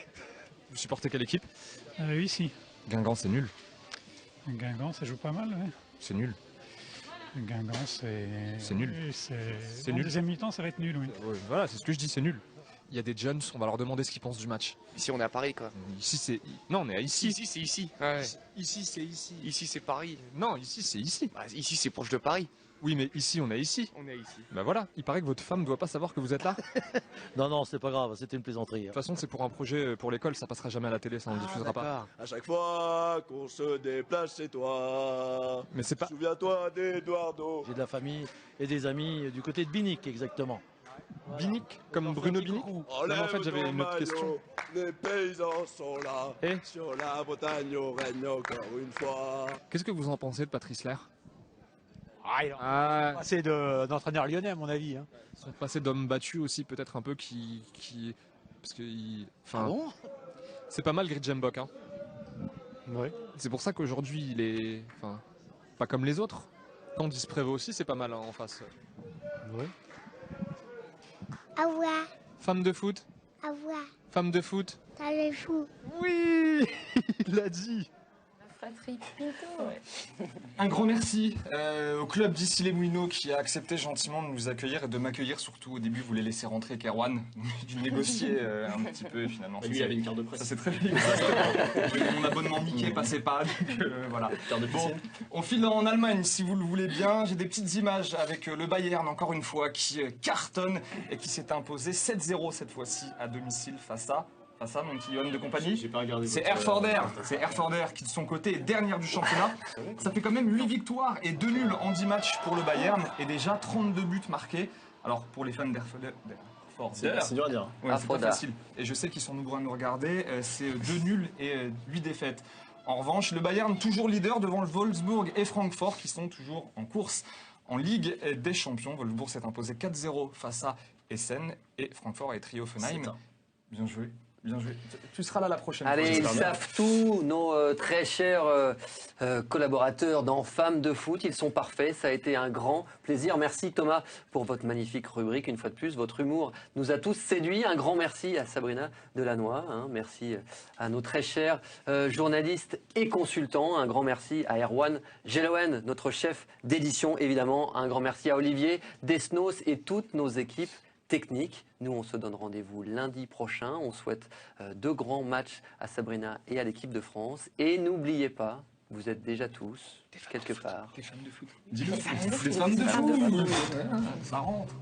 Vous supportez quelle équipe? Ici. Guingamp, c'est nul. Guingamp, ça joue pas mal, ouais. C'est nul. Guingamp, c'est nul. C'est nul. En deuxième mi-temps, ça va être nul, oui. Voilà, c'est ce que je dis, c'est nul. Il y a des jeunes, on va leur demander ce qu'ils pensent du match. Ici, on est à Paris, quoi. Ici, c'est... Non, on est à ici. Ici, c'est ici. Ouais. Ici, c'est ici. Ici, c'est Paris. Non, ici, c'est ici. Bah, ici, c'est proche de Paris. Oui, mais ici, on est ici. On est ici. Bah voilà, il paraît que votre femme ne doit pas savoir que vous êtes là. Non, c'est pas grave, c'était une plaisanterie. De toute façon, c'est pour un projet pour l'école, ça passera jamais à la télé, ça on ne diffusera pas. À chaque fois qu'on se déplace chez toi, mais c'est pas... souviens-toi d'Eduardo. J'ai de la famille et des amis du côté de Binic, exactement. Binic, comme Bruno Binic. Non, en fait, j'avais une autre question. Les paysans sont là, sur la Bretagne, on règne encore une fois. Qu'est-ce que vous en pensez de Patrice Lair? Ils sont passés d'entraîneurs lyonnais, à mon avis. Hein. Ils sont passés d'hommes battus aussi, peut-être un peu parce que c'est pas mal Gridjembok. Hein. Ouais. C'est pour ça qu'aujourd'hui, il est pas comme les autres. Candice Prévost aussi, c'est pas mal en face. Ouais. Au revoir. Femme de foot. Au revoir. Femme de foot. T'as les fous. Oui, il l'a dit. La fratrie Pinto, ouais. Un grand merci au club d'Issy-les-Moulineaux qui a accepté gentiment de nous accueillir et de m'accueillir. Surtout au début, vous les laissez rentrer avec Erwan, dû négocier un petit peu et finalement. Lui, il avait une carte de presse. Ça c'est très bien. Mon abonnement Mickey passait pas, donc voilà. Bon, on file en Allemagne si vous le voulez bien. J'ai des petites images avec le Bayern, encore une fois, qui cartonne et qui s'est imposé 7-0 cette fois-ci à domicile face à mon petit Johan de compagnie. J'ai pas regardé. C'est Erfurter qui de son côté est dernière du championnat. Ça fait quand même 8 victoires et 2 nuls en 10 matchs pour le Bayern et déjà 32 buts marqués. Alors pour les fans d'Erfurter, c'est dur à dire. Ouais, c'est pas facile. Et je sais qu'ils sont nombreux à nous regarder. C'est 2 nuls et 8 défaites. En revanche, le Bayern toujours leader devant le Wolfsburg et Francfort qui sont toujours en course en Ligue des Champions. Wolfsburg s'est imposé 4-0 face à Essen et Francfort a étrié Offenheim. Bien joué. Bien joué. Tu seras là la prochaine fois. Allez, ils savent tout, nos très chers collaborateurs dans Femmes de foot. Ils sont parfaits. Ça a été un grand plaisir. Merci Thomas pour votre magnifique rubrique. Une fois de plus, votre humour nous a tous séduits. Un grand merci à Sabrina Delannoy. Merci à nos très chers journalistes et consultants. Un grand merci à Erwan Geloen, notre chef d'édition évidemment. Un grand merci à Olivier Desnos et toutes nos équipes technique. Nous, on se donne rendez-vous lundi prochain. On souhaite 2 grands matchs à Sabrina et à l'équipe de France. Et n'oubliez pas, vous êtes déjà tous, quelque part. Des femmes de foot. Dis-le, des femmes de foot. Ça rentre.